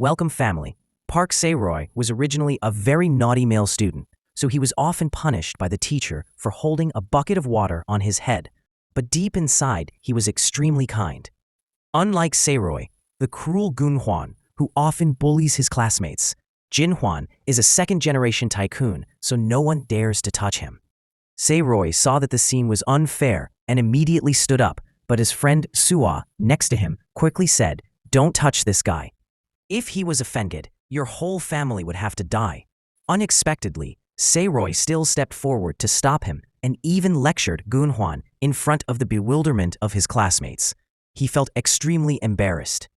Welcome family. Park Se-roy was originally a very naughty male student, so he was often punished by the teacher for holding a bucket of water on his head. But deep inside, he was extremely kind. Unlike Se-roy, the cruel Gun-hwan, who often bullies his classmates, Jin-hwan is a second-generation tycoon, so no one dares to touch him. Se-roy saw that the scene was unfair and immediately stood up, but his friend Suah, next to him, quickly said, "Don't touch this guy. If he was offended, your whole family would have to die." Unexpectedly, Se-roy still stepped forward to stop him and even lectured Gun-hwan in front of the bewilderment of his classmates. He felt extremely embarrassed.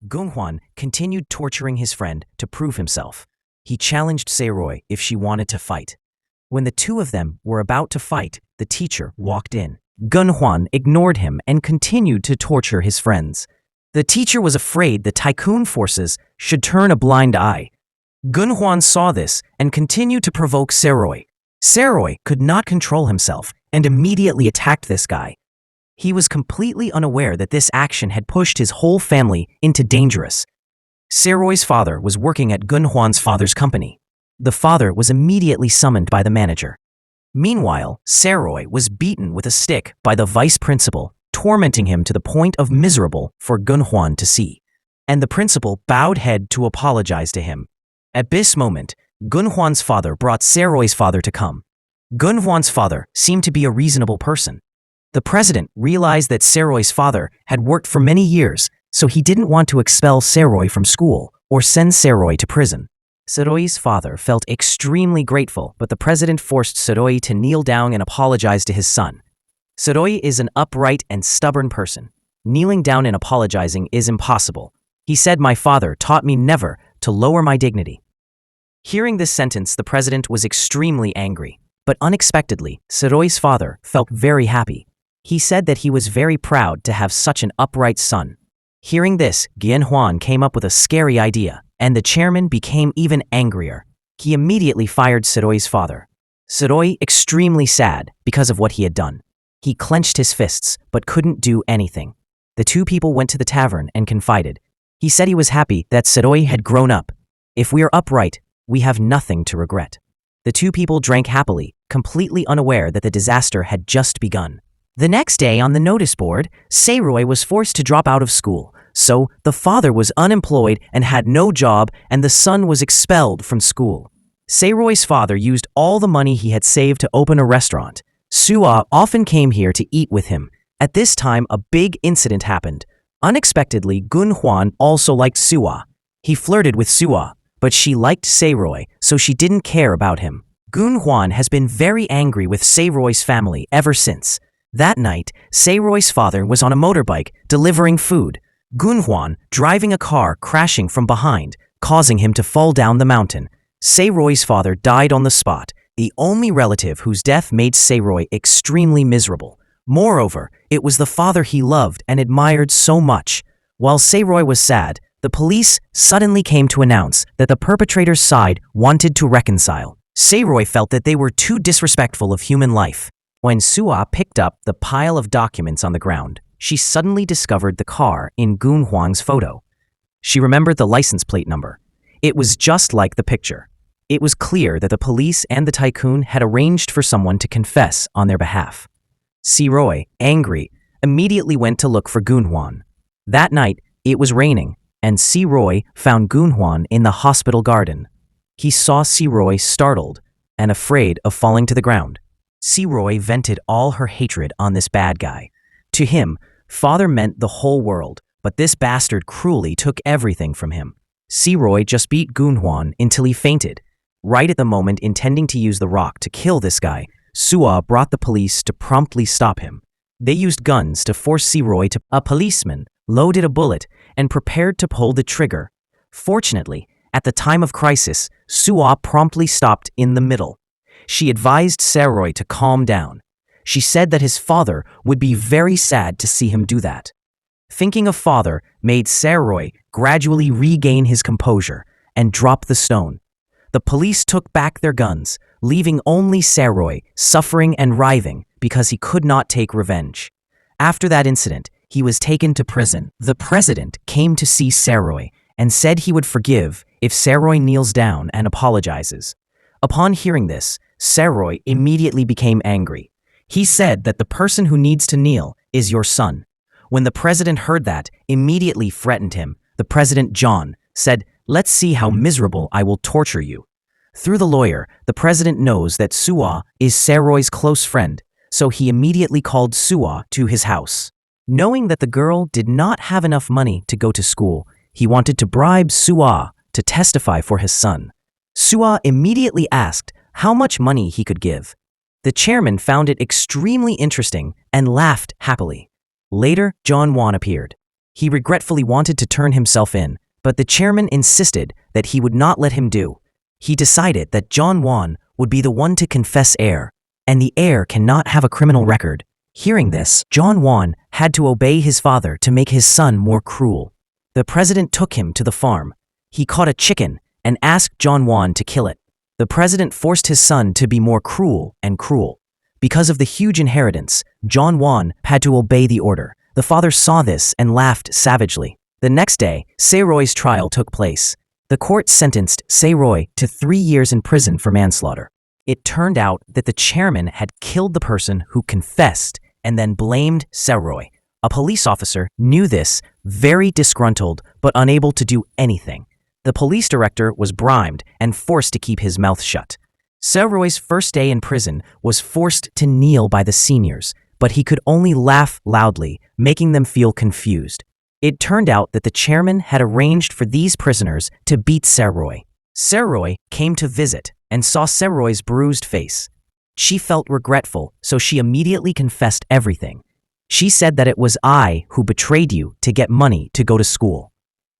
Gun-hwan continued torturing his friend to prove himself. He challenged Se-roy if she wanted to fight. When the two of them were about to fight, the teacher walked in. Gun-hwan ignored him and continued to torture his friends. The teacher was afraid the tycoon forces should turn a blind eye. Gun-hwan saw this and continued to provoke Se-roy. Se-roy could not control himself and immediately attacked this guy. He was completely unaware that this action had pushed his whole family into dangerous. Se-roy's father was working at Gun-hwan's father's company. The father was immediately summoned by the manager. Meanwhile, Se-roy was beaten with a stick by the vice principal, tormenting him to the point of miserable for Gun-hwan to see. And the principal bowed head to apologize to him. At this moment, Gun-hwan's father brought Se-roy's father to come. Gun-hwan's father seemed to be a reasonable person. The president realized that Se-roy's father had worked for many years, so he didn't want to expel Se-roy from school or send Se-roy to prison. Se-roy's father felt extremely grateful, but the president forced Se-roy to kneel down and apologize to his son. Se-roy is an upright and stubborn person. Kneeling down and apologizing is impossible. He said, "My father taught me never to lower my dignity." Hearing this sentence, the president was extremely angry. But unexpectedly, Se-roy's father felt very happy. He said that he was very proud to have such an upright son. Hearing this, Gun-hwan came up with a scary idea, and the chairman became even angrier. He immediately fired Se-roy's father. Se-roy extremely sad because of what he had done. He clenched his fists, but couldn't do anything. The two people went to the tavern and confided. He said he was happy that Se-roy had grown up. "If we are upright, we have nothing to regret." The two people drank happily, completely unaware that the disaster had just begun. The next day on the notice board, Se-roy was forced to drop out of school, so the father was unemployed and had no job, and the son was expelled from school. Se-roy's father used all the money he had saved to open a restaurant. Suah often came here to eat with him. At this time, a big incident happened. Unexpectedly, Gun-hwan also liked Suah. He flirted with Suah, but she liked Se-roy, so she didn't care about him. Gun-hwan has been very angry with Se-roy's family ever since. That night, Se-roy's father was on a motorbike delivering food. Gun-hwan driving a car crashing from behind, causing him to fall down the mountain. Se-roy's father died on the spot, the only relative whose death made Se-roy extremely miserable. Moreover, it was the father he loved and admired so much. While Se-roy was sad, the police suddenly came to announce that the perpetrator's side wanted to reconcile. Se-roy felt that they were too disrespectful of human life. When Suah picked up the pile of documents on the ground, she suddenly discovered the car in Gun-hwan's photo. She remembered the license plate number. It was just like the picture. It was clear that the police and the tycoon had arranged for someone to confess on their behalf. Se-roy, angry, immediately went to look for Gun-hwan. That night, it was raining, and Se-roy found Gun-hwan in the hospital garden. He saw Se-roy startled and afraid of falling to the ground. Se-roy vented all her hatred on this bad guy. To him, father meant the whole world, but this bastard cruelly took everything from him. Se-roy just beat Gun-hwan until he fainted. Right at the moment intending to use the rock to kill this guy, Suah brought the police to promptly stop him. They used guns to force Se-roy to. A policeman loaded a bullet and prepared to pull the trigger. Fortunately, at the time of crisis, Suah promptly stopped in the middle. She advised Se-roy to calm down. She said that his father would be very sad to see him do that. Thinking of father made Se-roy gradually regain his composure and drop the stone. The police took back their guns, leaving only Se-roy suffering and writhing because he could not take revenge. After that incident, he was taken to prison. The president came to see Se-roy and said he would forgive if Saroy kneels down and apologizes. Upon hearing this, Saroy immediately became angry. He said that the person who needs to kneel is your son. When the president heard that, immediately threatened him. The president, John, said, "Let's see how miserable I will torture you." Through the lawyer, the president knows that Suwa is Saroy's close friend, so he immediately called Suwa to his house. Knowing that the girl did not have enough money to go to school, he wanted to bribe Suwa to testify for his son. Suwa immediately asked how much money he could give. The chairman found it extremely interesting and laughed happily. Later, John Wan appeared. He regretfully wanted to turn himself in, but the chairman insisted that he would not let him do. He decided that John Wan would be the one to confess heir, and the heir cannot have a criminal record. Hearing this, John Wan had to obey his father to make his son more cruel. The president took him to the farm. He caught a chicken and asked John Wan to kill it. The president forced his son to be more cruel and cruel. Because of the huge inheritance, John Wan had to obey the order. The father saw this and laughed savagely. The next day, Saroy's trial took place. The court sentenced Saroy to 3 years in prison for manslaughter. It turned out that the chairman had killed the person who confessed and then blamed Saroy. A police officer knew this, very disgruntled but unable to do anything. The police director was bribed and forced to keep his mouth shut. Saroy's first day in prison was forced to kneel by the seniors, but he could only laugh loudly, making them feel confused. It turned out that the chairman had arranged for these prisoners to beat Saroy. Saroy came to visit and saw Saroy's bruised face. She felt regretful, so she immediately confessed everything. She said that it was I who betrayed you to get money to go to school.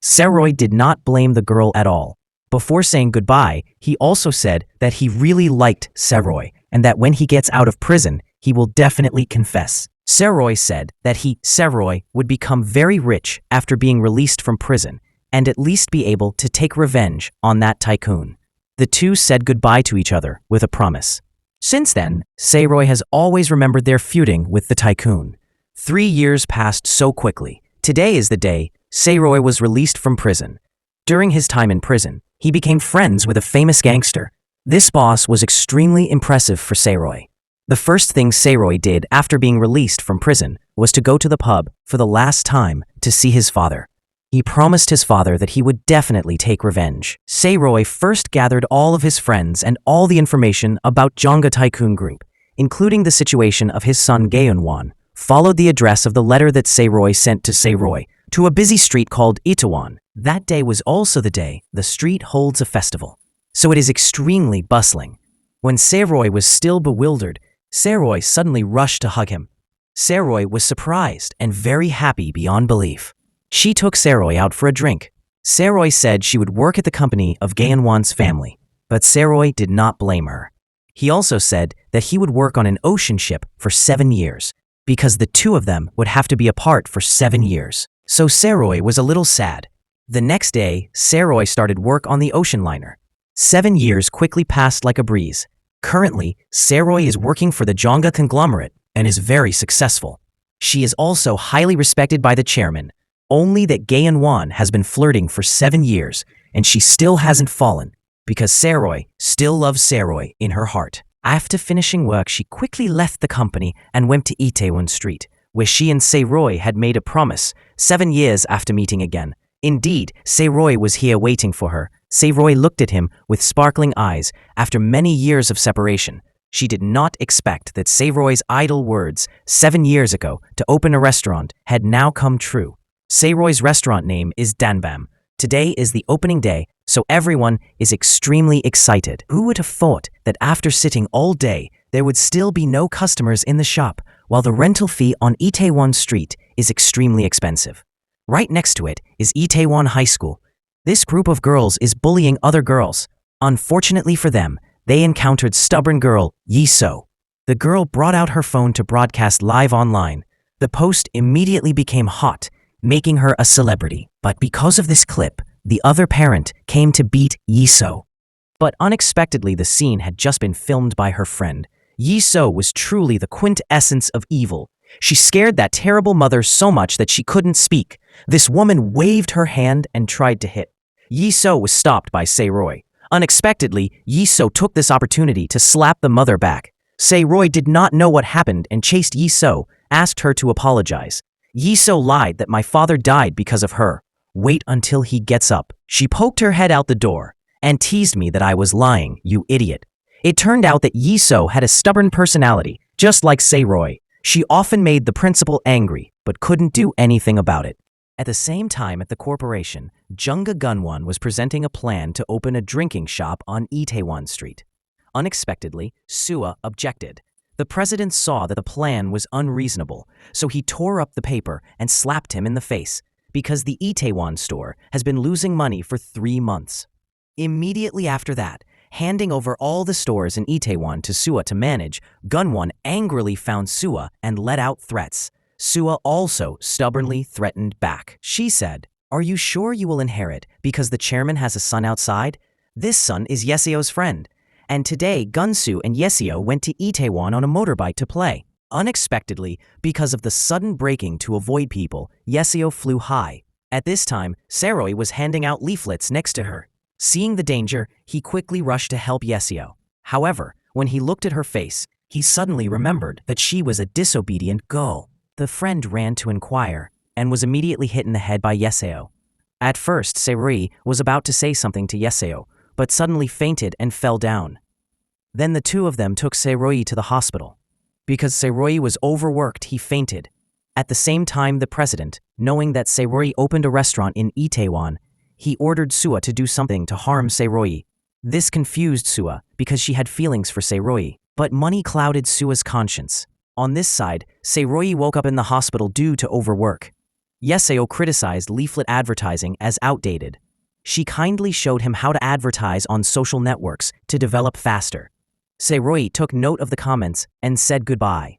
Saroy did not blame the girl at all. Before saying goodbye, he also said that he really liked Saroy and that when he gets out of prison, he will definitely confess. Saroy said that Saroy would become very rich after being released from prison and at least be able to take revenge on that tycoon. The two said goodbye to each other with a promise. Since then, Saroy has always remembered their feuding with the tycoon. 3 years passed so quickly. Today is the day Saroy was released from prison. During his time in prison, he became friends with a famous gangster. This boss was extremely impressive for Saroy. The first thing Saroy did after being released from prison was to go to the pub for the last time to see his father. He promised his father that he would definitely take revenge. Saroy first gathered all of his friends and all the information about Jonga Tycoon Group, including the situation of his son Gaeunwan, followed the address of the letter that Saroy sent to Saroy to a busy street called Itaewon. That day was also the day the street holds a festival, so it is extremely bustling. When Saroy was still bewildered, Saroy suddenly rushed to hug him. Saroy was surprised and very happy beyond belief. She took Saroy out for a drink. Saroy said she would work at the company of Gaeunwan's family, but Saroy did not blame her. He also said that he would work on an ocean ship for 7 years, because the two of them would have to be apart for 7 years. So Saroy was a little sad. The next day, Saroy started work on the ocean liner. 7 years quickly passed like a breeze. Currently, Saroy is working for the Jonga conglomerate and is very successful. She is also highly respected by the chairman, only that Gaeunwan has been flirting for 7 years and she still hasn't fallen because Saroy still loves Saroy in her heart. After finishing work, she quickly left the company and went to Itaewon Street, where she and Saroy had made a promise 7 years after meeting again. Indeed, Saroy was here waiting for her. Saroy looked at him with sparkling eyes after many years of separation. She did not expect that Saroy's idle words 7 years ago to open a restaurant had now come true. Saroy's restaurant name is Danbam. Today is the opening day, so everyone is extremely excited. Who would have thought that after sitting all day, there would still be no customers in the shop, while the rental fee on Itaewon Street is extremely expensive. Right next to it is Itaewon High School. This group of girls is bullying other girls. Unfortunately for them, they encountered stubborn girl Yi-So. The girl brought out her phone to broadcast live online. The post immediately became hot, making her a celebrity. But because of this clip, the other parent came to beat Yi-So. But unexpectedly, the scene had just been filmed by her friend. Yi-So was truly the quintessence of evil. She scared that terrible mother so much that she couldn't speak. This woman waved her hand and tried to hit. Yi So was stopped by Se-roy. Unexpectedly, Yi So took this opportunity to slap the mother back. Se-roy did not know what happened and chased Yi So, asked her to apologize. Yi So lied that my father died because of her. Wait until he gets up. She poked her head out the door and teased me that I was lying, you idiot. It turned out that Yi So had a stubborn personality, just like Se-roy. She often made the principal angry, but couldn't do anything about it. At the same time at the corporation, Junga Gunwon was presenting a plan to open a drinking shop on Itaewon Street. Unexpectedly, Sua objected. The president saw that the plan was unreasonable, so he tore up the paper and slapped him in the face, because the Itaewon store has been losing money for 3 months. Immediately after that, handing over all the stores in Itaewon to Sua to manage, Gunwon angrily found Sua and let out threats. Sua also stubbornly threatened back. She said, "Are you sure you will inherit because the chairman has a son outside? This son is Yeseo's friend. And today Gunsu and Yeseo went to Itaewon on a motorbike to play." Unexpectedly, because of the sudden braking to avoid people, Yeseo flew high. At this time, Se-roy was handing out leaflets next to her. Seeing the danger, he quickly rushed to help Yeseo. However, when he looked at her face, he suddenly remembered that she was a disobedient girl. The friend ran to inquire and was immediately hit in the head by Yeseo. At first, Se-roy was about to say something to Yeseo, but suddenly fainted and fell down. Then the two of them took Se-roy to the hospital. Because Se-roy was overworked, he fainted. At the same time, the president, knowing that Se-roy opened a restaurant in Itaewon, he ordered Sua to do something to harm Se-roy. This confused Sua because she had feelings for Se-roy, but money clouded Sua's conscience. On this side, Se-roy woke up in the hospital due to overwork. Yeseo criticized leaflet advertising as outdated. She kindly showed him how to advertise on social networks to develop faster. Se-roy took note of the comments and said goodbye.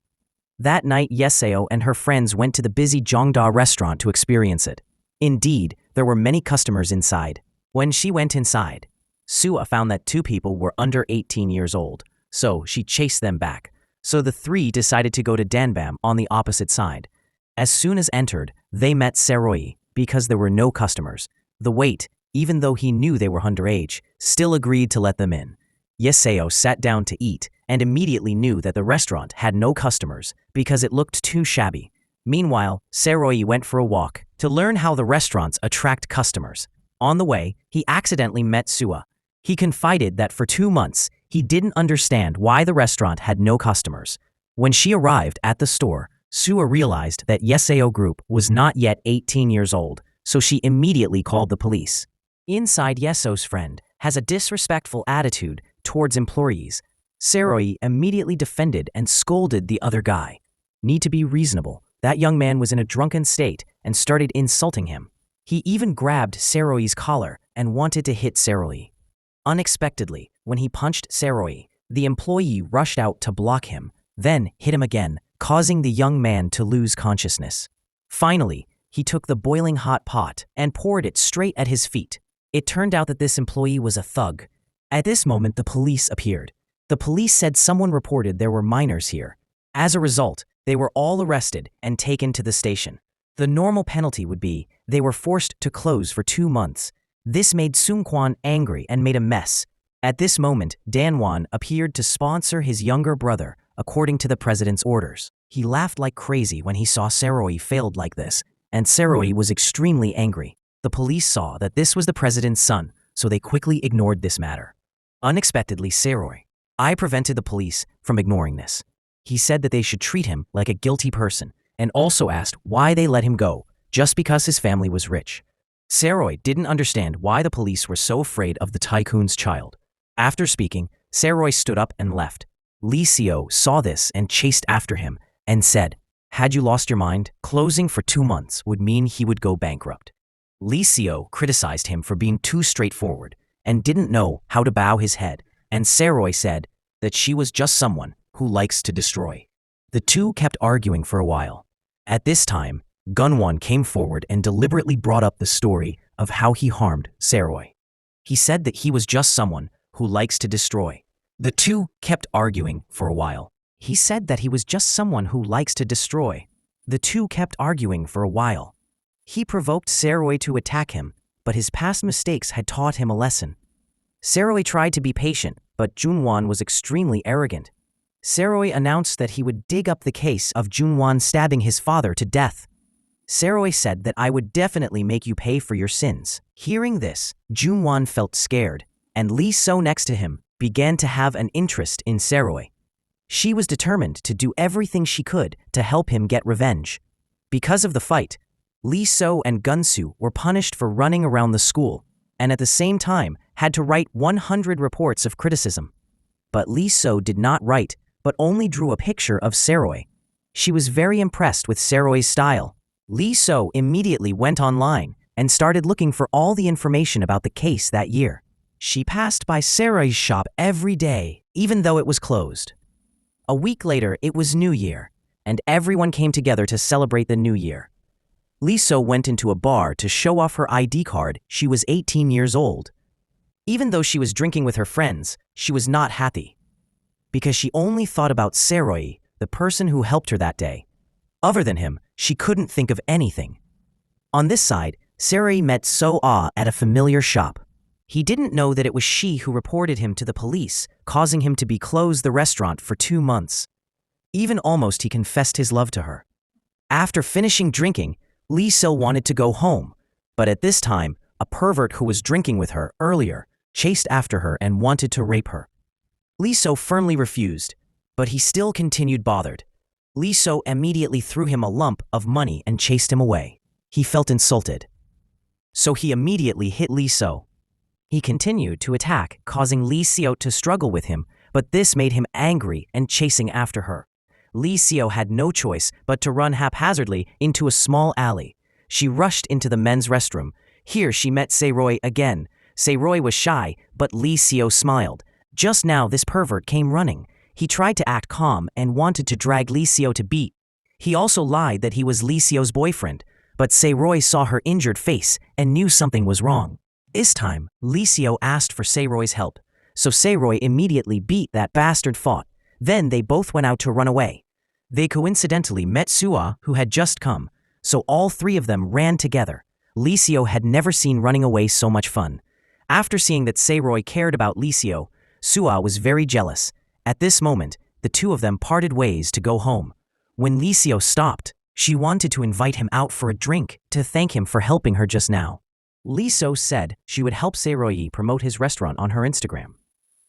That night, Yeseo and her friends went to the busy Jongda restaurant to experience it. Indeed, there were many customers inside. When she went inside, Sua found that 2 people were under 18 years old, so she chased them back. So the 3 decided to go to Danbam on the opposite side. As soon as entered, they met Se-roy because there were no customers. The wait, even though he knew they were underage, still agreed to let them in. Yeseo sat down to eat and immediately knew that the restaurant had no customers because it looked too shabby. Meanwhile, Se-roy went for a walk to learn how the restaurants attract customers. On the way, he accidentally met Sua. He confided that for 2 months, he didn't understand why the restaurant had no customers. When she arrived at the store, Sua realized that Yeseo Group was not yet 18 years old, so she immediately called the police. Inside, Yeseo's friend has a disrespectful attitude towards employees. Se-roy immediately defended and scolded the other guy. Need to be reasonable. That young man was in a drunken state and started insulting him. He even grabbed Se-roy's collar and wanted to hit Se-roy. Unexpectedly, when he punched Se-roy, the employee rushed out to block him, then hit him again, causing the young man to lose consciousness. Finally, he took the boiling hot pot and poured it straight at his feet. It turned out that this employee was a thug. At this moment, the police appeared. The police said someone reported there were minors here. As a result, they were all arrested and taken to the station. The normal penalty would be they were forced to close for 2 months. This made Seungkwan angry and made a mess. At this moment, Danwon appeared to sponsor his younger brother according to the president's orders. He laughed like crazy when he saw Se-roy failed like this, and Se-roy was extremely angry. The police saw that this was the president's son, so they quickly ignored this matter. Unexpectedly, Se-roy, I prevented the police from ignoring this. He said that they should treat him like a guilty person, and also asked why they let him go, just because his family was rich. Se-roy didn't understand why the police were so afraid of the tycoon's child. After speaking, Se-roy stood up and left. Lee Seo saw this and chased after him and said, "Had you lost your mind? Closing for 2 months would mean he would go bankrupt." Lee Seo criticized him for being too straightforward and didn't know how to bow his head, and Se-roy said that she was just someone who likes to destroy. The two kept arguing for a while. At this time, Gunwon came forward and deliberately brought up the story of how he harmed Se-roy. He said that he was just someone who likes to destroy. The two kept arguing for a while. He said that he was just someone who likes to destroy. The two kept arguing for a while. He provoked Saroy to attack him, but his past mistakes had taught him a lesson. Saroy tried to be patient, but Junwan was extremely arrogant. Saroy announced that he would dig up the case of Junwan stabbing his father to death. Saroy said that I would definitely make you pay for your sins. Hearing this, Junwan felt scared, and Lee So next to him began to have an interest in Saroy. She was determined to do everything she could to help him get revenge. Because of the fight, Lee So and Gunsu were punished for running around the school, and at the same time had to write 100 reports of criticism. But Lee So did not write, but only drew a picture of Saroy. She was very impressed with Saroy's style. Lee So immediately went online and started looking for all the information about the case that year. She passed by Saroy's shop every day, even though it was closed. A week later, it was New Year, and everyone came together to celebrate the New Year. Lee So went into a bar to show off her ID card. She was 18 years old. Even though she was drinking with her friends, she was not happy, because she only thought about Saroy, the person who helped her that day. Other than him, she couldn't think of anything. On this side, Saroy met So-ah at a familiar shop. He didn't know that it was she who reported him to the police, causing him to be closed the restaurant for 2 months. Even almost he confessed his love to her. After finishing drinking, Lee So wanted to go home, but at this time, a pervert who was drinking with her earlier chased after her and wanted to rape her. Lee So firmly refused, but he still continued bothered. Lee So immediately threw him a lump of money and chased him away. He felt insulted, so he immediately hit Lee So. He continued to attack, causing Lee So to struggle with him, but this made him angry and chasing after her. Lee So had no choice but to run haphazardly into a small alley. She rushed into the men's restroom. Here she met Saroy again. Saroy was shy, but Lee So smiled. Just now this pervert came running. He tried to act calm and wanted to drag Lee So to beat. He also lied that he was Lee So's boyfriend, but Saroy saw her injured face and knew something was wrong. This time, Lee So asked for Saroy's help, so Saroy immediately beat that bastard fought. Then they both went out to run away. They coincidentally met So-ah, who had just come, so all three of them ran together. Lee So had never seen running away so much fun. After seeing that Saroy cared about Lee So, So-ah was very jealous. At this moment, the two of them parted ways to go home. When Lee So stopped, she wanted to invite him out for a drink to thank him for helping her just now. Lee So said she would help Saroy promote his restaurant on her Instagram.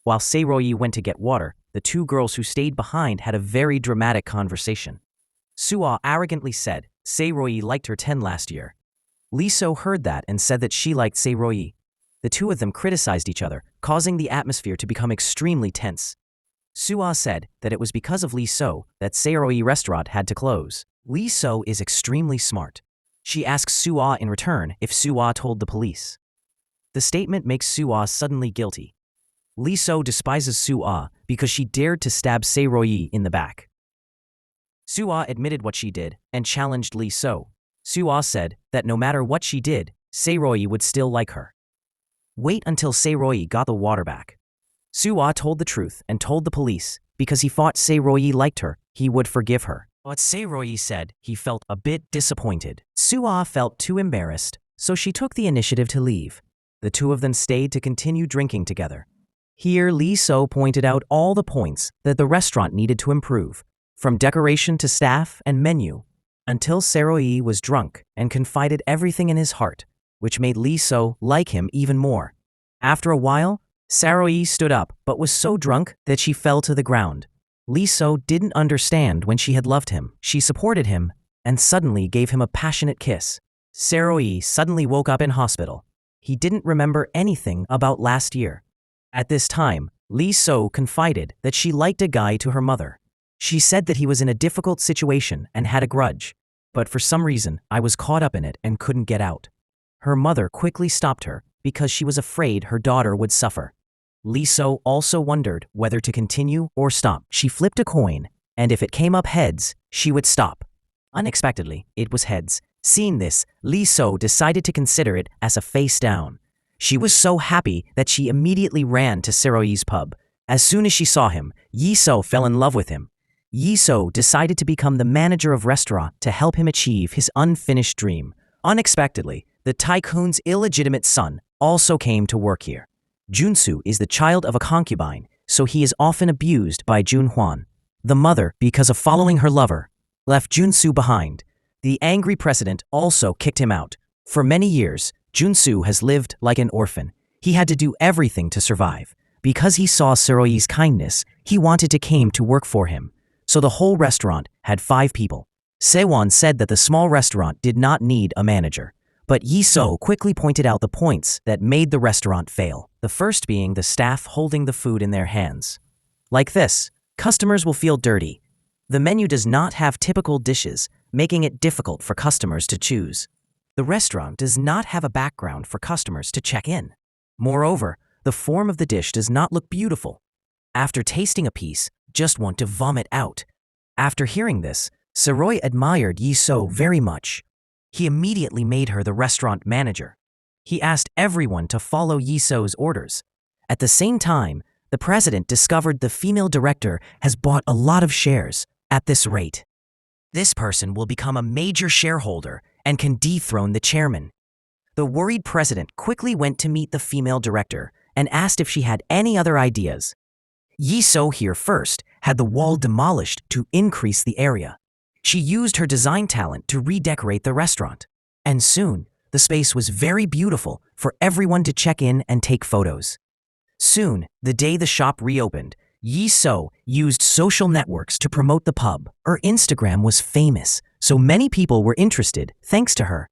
While Saroy went to get water, the two girls who stayed behind had a very dramatic conversation. So-ah arrogantly said Saroy liked her 10 last year. Lee So heard that and said that she liked Saroy. The two of them criticized each other, causing the atmosphere to become extremely tense. So-ah said that it was because of Lee So that Saroy restaurant had to close. Lee So is extremely smart. She asks So-ah in return if So-ah told the police. The statement makes So-ah suddenly guilty. Lee So despises So-ah because she dared to stab Saroy in the back. So-ah admitted what she did and challenged Lee So. So-ah said that no matter what she did, Saroy would still like her. Wait until Saroy got the water back. So-ah told the truth and told the police because he thought Saroy liked her, he would forgive her. But Saroy said he felt a bit disappointed. So-ah felt too embarrassed, so she took the initiative to leave. The two of them stayed to continue drinking together. Here, Lee So pointed out all the points that the restaurant needed to improve, from decoration to staff and menu, until Saroy was drunk and confided everything in his heart, which made Lee So like him even more. After a while, Saroy stood up but was so drunk that she fell to the ground. Lee So didn't understand when she had loved him. She supported him and suddenly gave him a passionate kiss. Saroy suddenly woke up in hospital. He didn't remember anything about last year. At this time, Lee So confided that she liked a guy to her mother. She said that he was in a difficult situation and had a grudge, but for some reason I was caught up in it and couldn't get out. Her mother quickly stopped her because she was afraid her daughter would suffer. Lee So also wondered whether to continue or stop. She flipped a coin, and if it came up heads, she would stop. Unexpectedly, it was heads. Seeing this, Lee So decided to consider it as a face down. She was so happy that she immediately ran to Saroy's pub. As soon as she saw him, Yi So fell in love with him. Yiso decided to become the manager of restaurant to help him achieve his unfinished dream. Unexpectedly, the tycoon's illegitimate son also came to work here. Junsu is the child of a concubine, so he is often abused by Junhwan. The mother, because of following her lover, left Junsu behind. The angry president also kicked him out. For many years, Junsu has lived like an orphan. He had to do everything to survive. Because he saw Seroi's kindness, he wanted to came to work for him. So the whole restaurant had 5 people. Sewon said that the small restaurant did not need a manager. But Yiso quickly pointed out the points that made the restaurant fail. The first being the staff holding the food in their hands. Like this, customers will feel dirty. The menu does not have typical dishes, making it difficult for customers to choose. The restaurant does not have a background for customers to check in. Moreover, the form of the dish does not look beautiful. After tasting a piece, just want to vomit out. After hearing this, Seroi admired Yiso very much. He immediately made her the restaurant manager. He asked everyone to follow Yiso's orders. At the same time, the president discovered the female director has bought a lot of shares. At this rate, this person will become a major shareholder and can dethrone the chairman. The worried president quickly went to meet the female director and asked if she had any other ideas. Yiso here first had the wall demolished to increase the area. She used her design talent to redecorate the restaurant. And soon, the space was very beautiful for everyone to check in and take photos. Soon, the day the shop reopened, Yiso used social networks to promote the pub. Her Instagram was famous, so many people were interested thanks to her.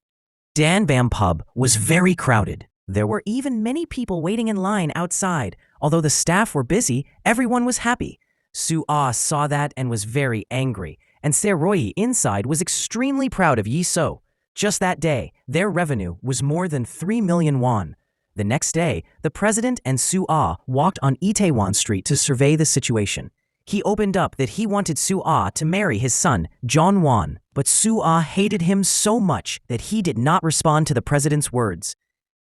Danbam pub was very crowded. There were even many people waiting in line outside. Although the staff were busy, everyone was happy. Su-ah saw that and was very angry, and Seroi inside was extremely proud of Yiso. Just that day, their revenue was more than 3 million won. The next day, the president and Su-ah walked on Itaewon Street to survey the situation. He opened up that he wanted Su-ah to marry his son, John-won, but Su-ah hated him so much that he did not respond to the president's words.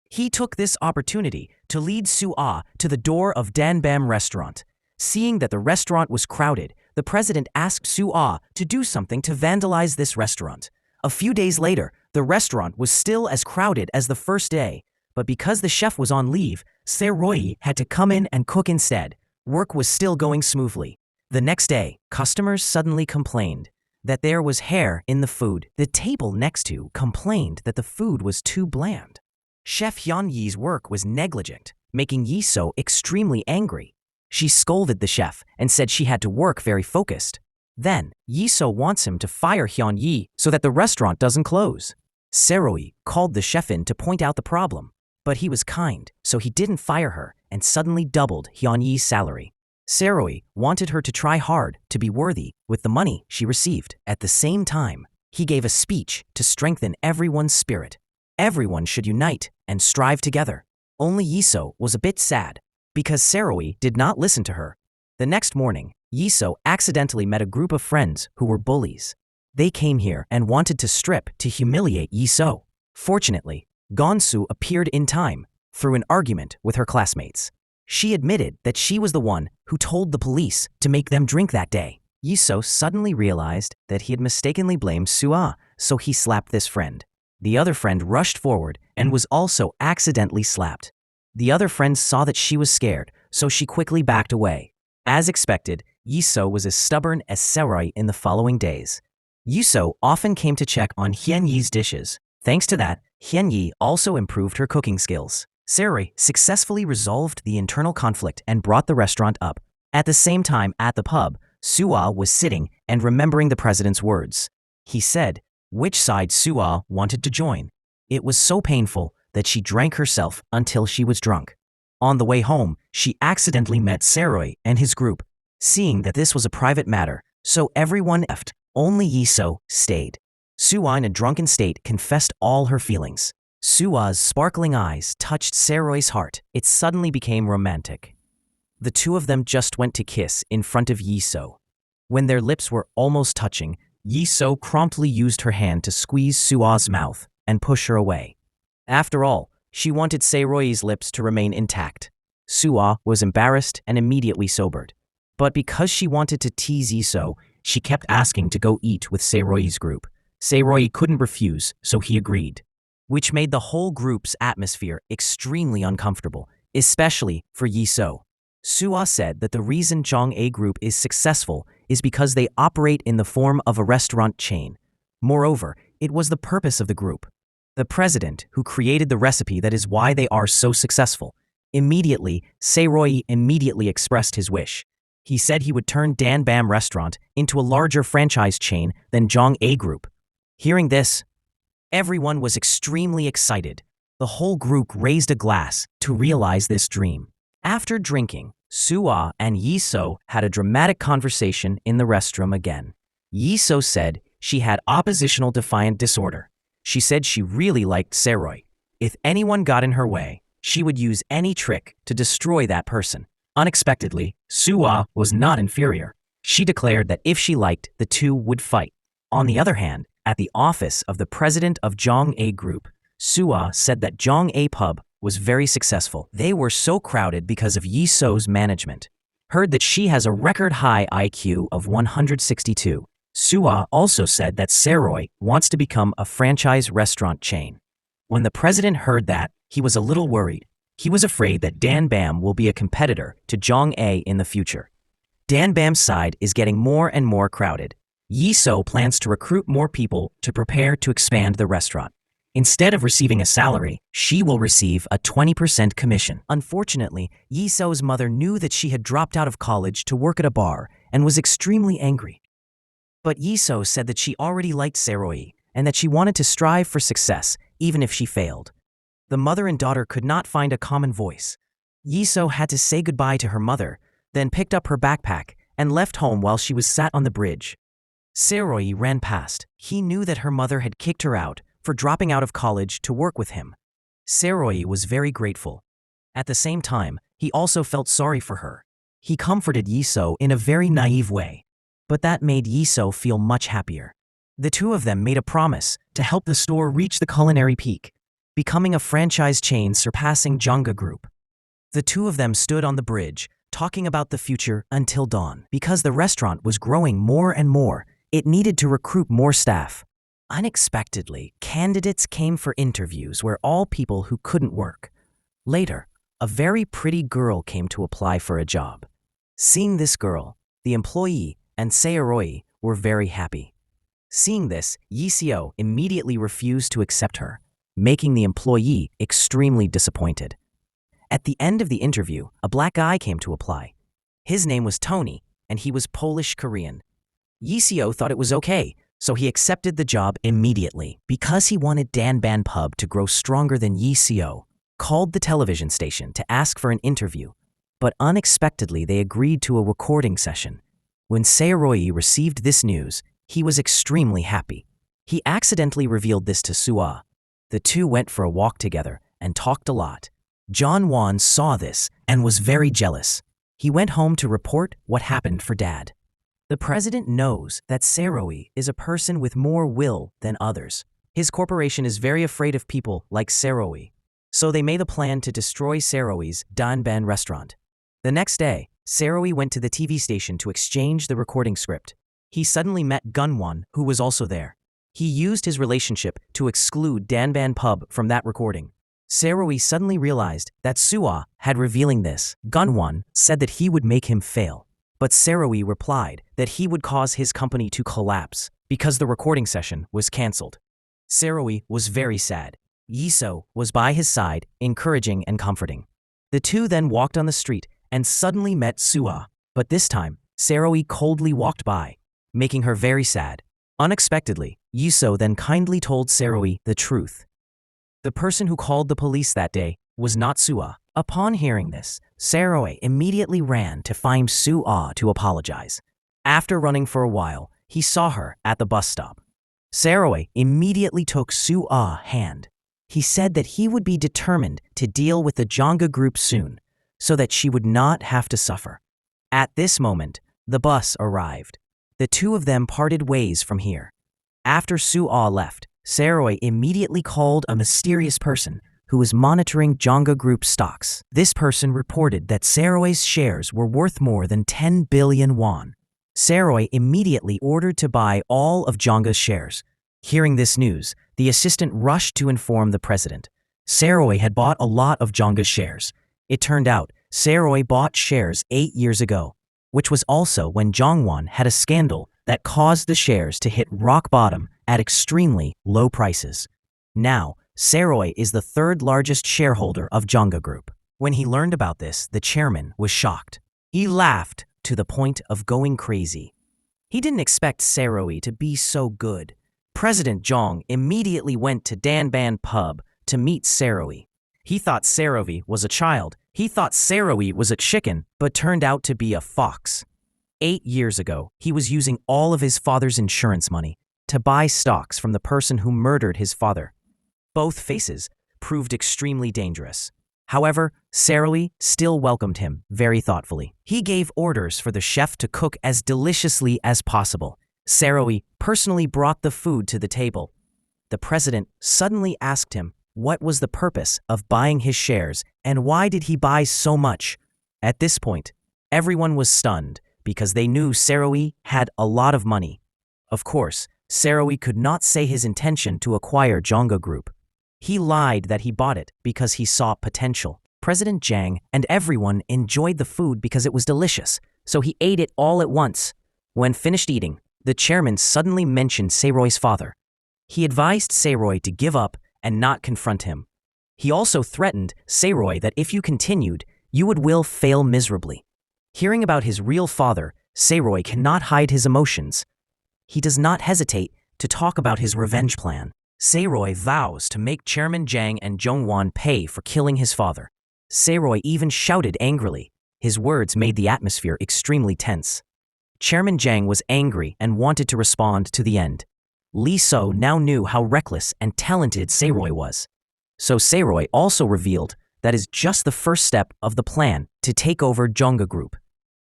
He took this opportunity to lead Su-ah to the door of Danbam restaurant. Seeing that the restaurant was crowded, the president asked Su-ah to do something to vandalize this restaurant. A few days later, the restaurant was still as crowded as the first day, but because the chef was on leave, Seroi had to come in and cook instead. Work was still going smoothly. The next day, customers suddenly complained that there was hair in the food. The table next to complained that the food was too bland. Chef Hyun Yi's work was negligent, making Yiso extremely angry. She scolded the chef and said she had to work very focused. Then, Yiso wants him to fire Hyun Yi so that the restaurant doesn't close. Seroi called the chef in to point out the problem, but he was kind, so he didn't fire her and suddenly doubled Hyun Yi's salary. Seroi wanted her to try hard to be worthy with the money she received. At the same time, he gave a speech to strengthen everyone's spirit. Everyone should unite and strive together. Only Yiso was a bit sad because Seroi did not listen to her. The next morning, Yiso accidentally met a group of friends who were bullies. They came here and wanted to strip to humiliate Yiso. Fortunately, Gonsu appeared in time through an argument with her classmates. She admitted that she was the one who told the police to make them drink that day. Yiso suddenly realized that he had mistakenly blamed Su-ah, so he slapped this friend. The other friend rushed forward and was also accidentally slapped. The other friend saw that she was scared, so she quickly backed away. As expected, Yiso was as stubborn as Seroi in the following days. Yiso often came to check on Hyun Yi's dishes. Thanks to that, Hyun Yi also improved her cooking skills. Seroi successfully resolved the internal conflict and brought the restaurant up. At the same time, at the pub, Su-ah was sitting and remembering the president's words. He said which side Su-ah wanted to join. It was so painful that she drank herself until she was drunk. On the way home, she accidentally met Seroi and his group. Seeing that this was a private matter, so everyone left, only Yiso stayed. Su-ah in a drunken state confessed all her feelings. Su-ah's sparkling eyes touched Seroi's heart. It suddenly became romantic. The two of them just went to kiss in front of Yiso. When their lips were almost touching, Yiso promptly used her hand to squeeze Su-ah's mouth and push her away. After all, she wanted Seroi's lips to remain intact. Su-ah was embarrassed and immediately sobered. But because she wanted to tease Yiso, she kept asking to go eat with Seroy's group. Seroy couldn't refuse, so he agreed, which made the whole group's atmosphere extremely uncomfortable, especially for Yiso. Suah said that the reason Jong-A Group is successful is because they operate in the form of a restaurant chain. Moreover, it was the purpose of the group. The president who created the recipe that is why they are so successful. Immediately, Seroy immediately expressed his wish. He said he would turn Dan Bam Restaurant into a larger franchise chain than Jong-A Group. Hearing this, everyone was extremely excited. The whole group raised a glass to realize this dream. After drinking, Suah and Yiso had a dramatic conversation in the restroom again. Yiso said she had oppositional defiant disorder. She said she really liked Seroy. If anyone got in her way, she would use any trick to destroy that person. Unexpectedly, Suah was not inferior. She declared that if she liked, the two would fight. On the other hand, at the office of the president of Jong-A Group, Suah said that Jong-A Pub was very successful. They were so crowded because of Yiso's management. Heard that she has a record-high IQ of 162. Suah also said that Seroy wants to become a franchise restaurant chain. When the president heard that, he was a little worried. He was afraid that Dan Bam will be a competitor to Jong-A in the future. Dan Bam's side is getting more and more crowded. Yiso plans to recruit more people to prepare to expand the restaurant. Instead of receiving a salary, she will receive a 20% commission. Unfortunately, Yiso's mother knew that she had dropped out of college to work at a bar and was extremely angry. But Yiso said that she already liked Seroy and that she wanted to strive for success, even if she failed. The mother and daughter could not find a common voice. Yiso had to say goodbye to her mother, then picked up her backpack and left home while she was sat on the bridge. Seroy ran past. He knew that her mother had kicked her out for dropping out of college to work with him. Seroy was very grateful. At the same time, he also felt sorry for her. He comforted Yiso in a very naive way, but that made Yiso feel much happier. The two of them made a promise to help the store reach the culinary peak, becoming a franchise chain surpassing Jong-A Group. The two of them stood on the bridge, talking about the future until dawn. Because the restaurant was growing more and more, it needed to recruit more staff. Unexpectedly, candidates came for interviews where all people who couldn't work. Later, a very pretty girl came to apply for a job. Seeing this girl, the employee and Seroy were very happy. Seeing this, Yiso immediately refused to accept her, making the employee extremely disappointed. At the end of the interview, a black guy came to apply. His name was Tony, and he was Polish-Korean. Yiso thought it was okay, so he accepted the job immediately. Because he wanted Dan Bam Pub to grow stronger than Yiso, called the television station to ask for an interview, but unexpectedly they agreed to a recording session. When Seroy received this news, he was extremely happy. He accidentally revealed this to Suah. The two went for a walk together and talked a lot. John Wan saw this and was very jealous. He went home to report what happened for Dad. The president knows that Seroy is a person with more will than others. His corporation is very afraid of people like Seroy, so they made a plan to destroy Seroy's Dan Bam restaurant. The next day, Seroy went to the TV station to exchange the recording script. He suddenly met Gunwon, who was also there. He used his relationship to exclude Dan Bam Pub from that recording. Seroy suddenly realized that Suah had revealing this. Gunwon said that he would make him fail, but Seroy replied that he would cause his company to collapse because the recording session was cancelled. Seroy was very sad. Yiso was by his side, encouraging and comforting. The two then walked on the street and suddenly met Suah, but this time, Seroy coldly walked by, making her very sad. Unexpectedly, Yiso then kindly told Seroy the truth. The person who called the police that day was not Suah. Upon hearing this, Seroy immediately ran to find Suah to apologize. After running for a while, he saw her at the bus stop. Seroy immediately took Suah's hand. He said that he would be determined to deal with the Jong-A Group soon, so that she would not have to suffer. At this moment, the bus arrived. The two of them parted ways from here. After Suah left, Seroy immediately called a mysterious person who was monitoring Jong-A Group stocks. This person reported that Seroy's shares were worth more than 10 billion won. Saroy immediately ordered to buy all of Jonga's shares. Hearing this news, the assistant rushed to inform the president. Saroy had bought a lot of Jonga's shares. It turned out Saroy bought shares 8 years ago, which was also when Jongwon had a scandal that caused the shares to hit rock bottom at extremely low prices. Now, Saroy is the third largest shareholder of Jonga Group. When he learned about this, the chairman was shocked. He laughed to the point of going crazy. He didn't expect Saroy to be so good. President Jong immediately went to Danban pub to meet Saroy. He thought Saroy was a child. He thought Saroy was a chicken, but turned out to be a fox. 8 years ago, he was using all of his father's insurance money to buy stocks from the person who murdered his father. Both faces proved extremely dangerous. However, Saroy still welcomed him very thoughtfully. He gave orders for the chef to cook as deliciously as possible. Saroy personally brought the food to the table. The president suddenly asked him what was the purpose of buying his shares and why did he buy so much. At this point, everyone was stunned because they knew Saroy had a lot of money. Of course, Saroy could not say his intention to acquire Jonga Group. He lied that he bought it because he saw potential. President Jang and everyone enjoyed the food because it was delicious, so he ate it all at once. When finished eating, the chairman suddenly mentioned Saroy's father. He advised Saroy to give up and not confront him. He also threatened Saroy that if you continued, you will fail miserably. Hearing about his real father, Saroy cannot hide his emotions. He does not hesitate to talk about his revenge plan. Saroy vows to make Chairman Jang and Jongwon pay for killing his father. Saroy even shouted angrily. His words made the atmosphere extremely tense. Chairman Jang was angry and wanted to respond to the end. Lee So now knew how reckless and talented Saroy was. So Saroy also revealed that is just the first step of the plan to take over Jonga Group.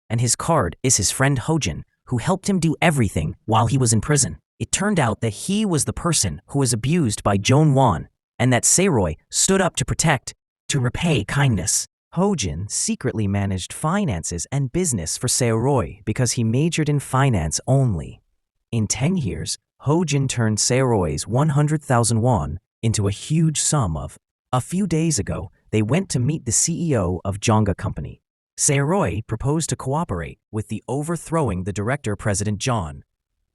And his card is his friend Hojin, who helped him do everything while he was in prison. It turned out that he was the person who was abused by Jongwon, and that Saroy stood up to protect, to repay kindness. Hojin secretly managed finances and business for Saroy because he majored in finance only. In 10 years, Hojin turned Saroy's 100,000 won into a huge sum of. A few days ago, they went to meet the CEO of Jonga Company. Saroy proposed to cooperate with the overthrowing the director President John,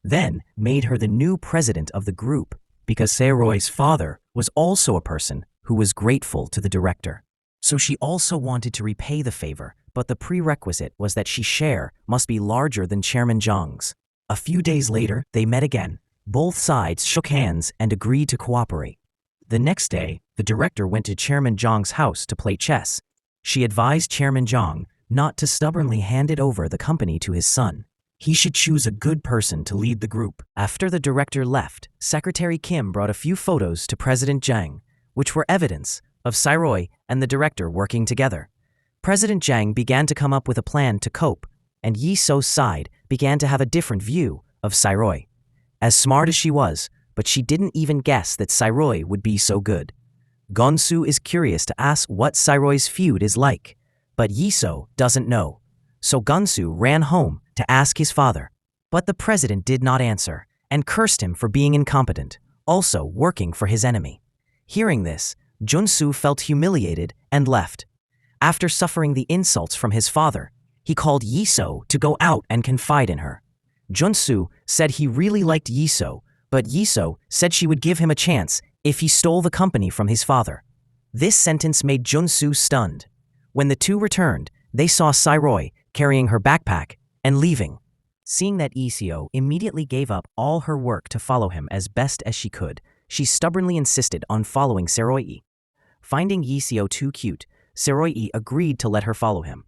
then made her the new president of the group because Saroy's father was also a person who was grateful to the director. So she also wanted to repay the favor, but the prerequisite was that she share must be larger than Chairman Zhang's. A few days later, they met again. Both sides shook hands and agreed to cooperate. The next day, the director went to Chairman Zhang's house to play chess. She advised Chairman Zhang not to stubbornly hand it over the company to his son. He should choose a good person to lead the group. After the director left, Secretary Kim brought a few photos to President Jang, which were evidence of Saroy and the director working together. President Jang began to come up with a plan to cope, and Yi So's side began to have a different view of Saroy. As smart as she was, but she didn't even guess that Saroy would be so good. Gonsu is curious to ask what Saroy's feud is like, but Yi So doesn't know. So Gonsu ran home to ask his father. But the president did not answer and cursed him for being incompetent, also working for his enemy. Hearing this, Junsu felt humiliated and left. After suffering the insults from his father, he called Yi So to go out and confide in her. Junsu said he really liked Yi So, but Yi So said she would give him a chance if he stole the company from his father. This sentence made Junsu stunned. When the two returned, they saw Saroy carrying her backpack and leaving. Seeing that Iseo immediately gave up all her work to follow him as best as she could, she stubbornly insisted on following Saroy. Finding Iseo too cute, Saroy agreed to let her follow him.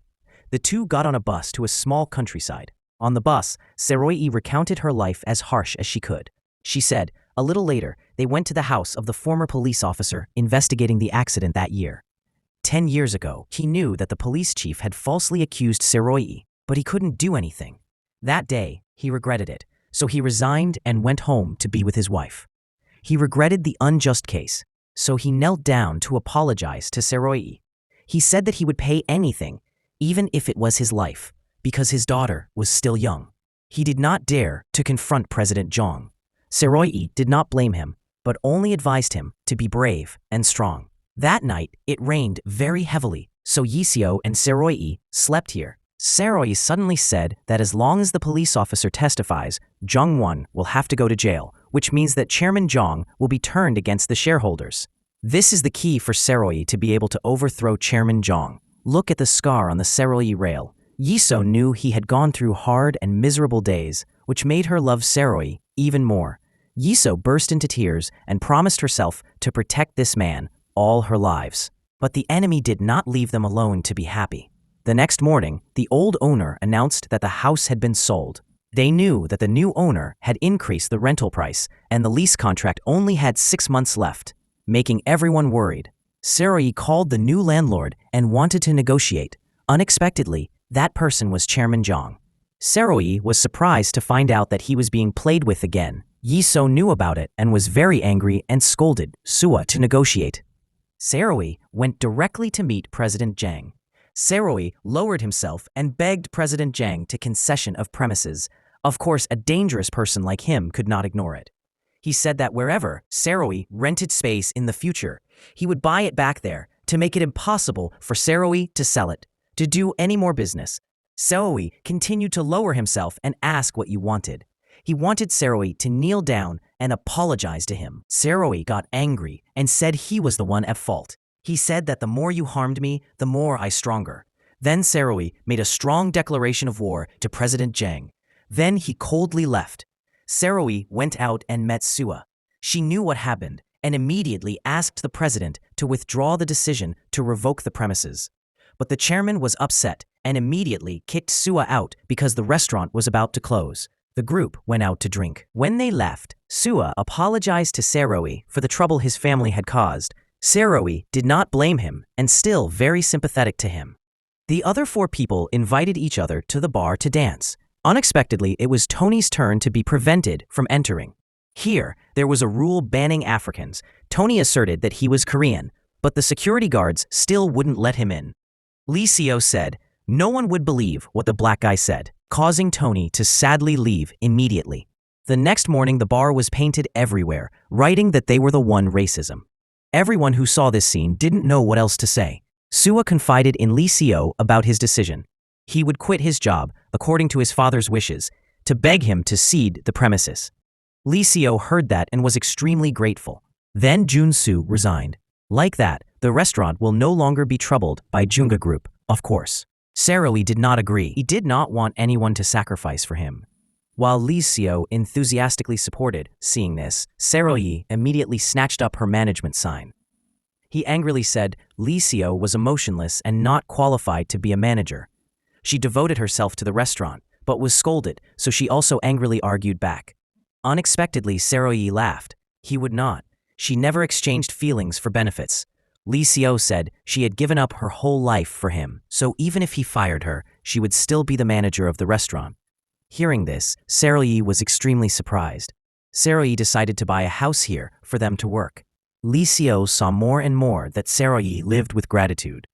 The two got on a bus to a small countryside. On the bus, Saroy recounted her life as harsh as she could. She said, a little later, they went to the house of the former police officer investigating the accident that year. 10 years ago, he knew that the police chief had falsely accused Saroy, but he couldn't do anything. That day, he regretted it, so he resigned and went home to be with his wife. He regretted the unjust case, so he knelt down to apologize to Saroy. He said that he would pay anything, even if it was his life, because his daughter was still young. He did not dare to confront President Zhang. Saroyi did not blame him, but only advised him to be brave and strong. That night, it rained very heavily, so Yiseo and Saroyi slept here. Saroyi suddenly said that as long as the police officer testifies, Zhang Wan will have to go to jail, which means that Chairman Zhang will be turned against the shareholders. This is the key for Saroyi to be able to overthrow Chairman Zhang. Look at the scar on the Saroyi rail. Yiseo knew he had gone through hard and miserable days, which made her love Saroyi even more. Yiseo burst into tears and promised herself to protect this man all her lives. But the enemy did not leave them alone to be happy. The next morning, the old owner announced that the house had been sold. They knew that the new owner had increased the rental price, and the lease contract only had 6 months left, making everyone worried. Saroyi called the new landlord and wanted to negotiate. Unexpectedly, that person was Chairman Zhang. Saroyi was surprised to find out that he was being played with again. Yiseo knew about it and was very angry and scolded Sua to negotiate. Saroyi went directly to meet President Zhang. Saroyi lowered himself and begged President Zhang to concession of premises. Of course, a dangerous person like him could not ignore it. He said that wherever Saroyi rented space in the future, he would buy it back there to make it impossible for Saroyi to sell it, to do any more business. Saroyi continued to lower himself and ask what you wanted. He wanted Saroyi to kneel down and apologize to him. Saroyi got angry and said he was the one at fault. He said that the more you harmed me, the more I stronger. Then Saroyi made a strong declaration of war to President Zhang. Then he coldly left. Saroyi went out and met Sua. She knew what happened and immediately asked the president to withdraw the decision to revoke the premises. But the chairman was upset and immediately kicked Sua out because the restaurant was about to close. The group went out to drink. When they left, Sua apologized to Saroyi for the trouble his family had caused. Saroyi did not blame him and still very sympathetic to him. The other 4 people invited each other to the bar to dance. Unexpectedly, it was Tony's turn to be prevented from entering. Here, there was a rule banning Africans. Tony asserted that he was Korean, but the security guards still wouldn't let him in. Yiseo said, no one would believe what the black guy said, causing Tony to sadly leave immediately. The next morning, the bar was painted everywhere, writing that they were the one racism. Everyone who saw this scene didn't know what else to say. Sua confided in Yiseo about his decision. He would quit his job, according to his father's wishes, to beg him to cede the premises. Yiseo heard that and was extremely grateful. Then Junsu resigned. Like that, the restaurant will no longer be troubled by Junga Group, of course. Saroyi did not agree. He did not want anyone to sacrifice for him. While Yiseo enthusiastically supported, seeing this, Saroyi immediately snatched up her management sign. He angrily said Yiseo was emotionless and not qualified to be a manager. She devoted herself to the restaurant, but was scolded, so she also angrily argued back. Unexpectedly, Saroyi laughed. He would not. She never exchanged feelings for benefits. Yiseo said she had given up her whole life for him, so even if he fired her, she would still be the manager of the restaurant. Hearing this, Saroyi was extremely surprised. Saroyi decided to buy a house here for them to work. Yiseo saw more and more that Saroyi lived with gratitude.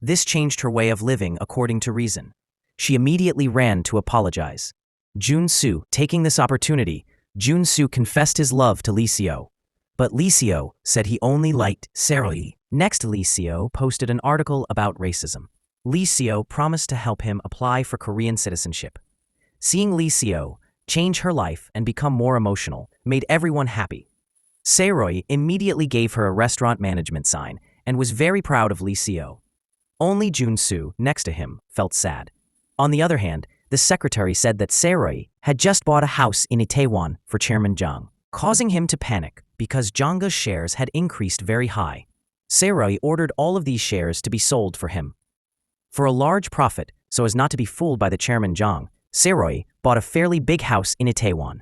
This changed her way of living according to reason. She immediately ran to apologize. Junsu, taking this opportunity, Junsu confessed his love to Yiseo. But Yiseo said he only liked Saroyi. Next, Yiseo posted an article about racism. Yiseo promised to help him apply for Korean citizenship. Seeing Yiseo change her life and become more emotional made everyone happy. Saroyi immediately gave her a restaurant management sign and was very proud of Yiseo. Only Junsu, next to him, felt sad. On the other hand, the secretary said that Saroyi had just bought a house in Itaewon for Chairman Zhang, causing him to panic because Zhang's shares had increased very high. Saroyi ordered all of these shares to be sold for him. For a large profit, so as not to be fooled by the Chairman Zhang, Saroyi bought a fairly big house in Itaewon.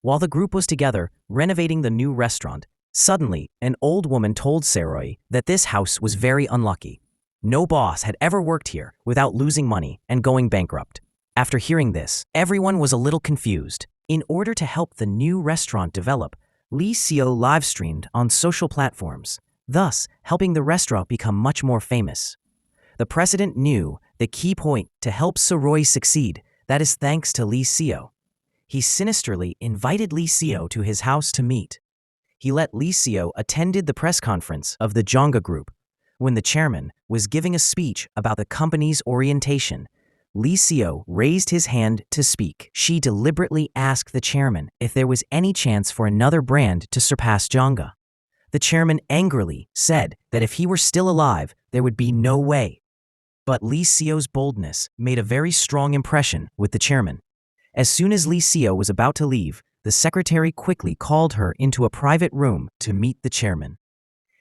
While the group was together, renovating the new restaurant, suddenly, an old woman told Saroyi that this house was very unlucky. No boss had ever worked here without losing money and going bankrupt. After hearing this, everyone was a little confused. In order to help the new restaurant develop, Yiseo live-streamed on social platforms, thus helping the restaurant become much more famous. The president knew the key point to help Saroyi succeed, that is thanks to Yiseo. he sinisterly invited Lee Seo to his house to meet. He let Lee Seo attended the press conference of the Jonga Group. When the chairman was giving a speech about the company's orientation, Lee Seo raised his hand to speak. She deliberately asked the chairman if there was any chance for another brand to surpass Jonga. The chairman angrily said that if he were still alive, there would be no way. But Lee Seo's boldness made a very strong impression with the chairman. As soon as Lee Seo was about to leave, the secretary quickly called her into a private room to meet the chairman.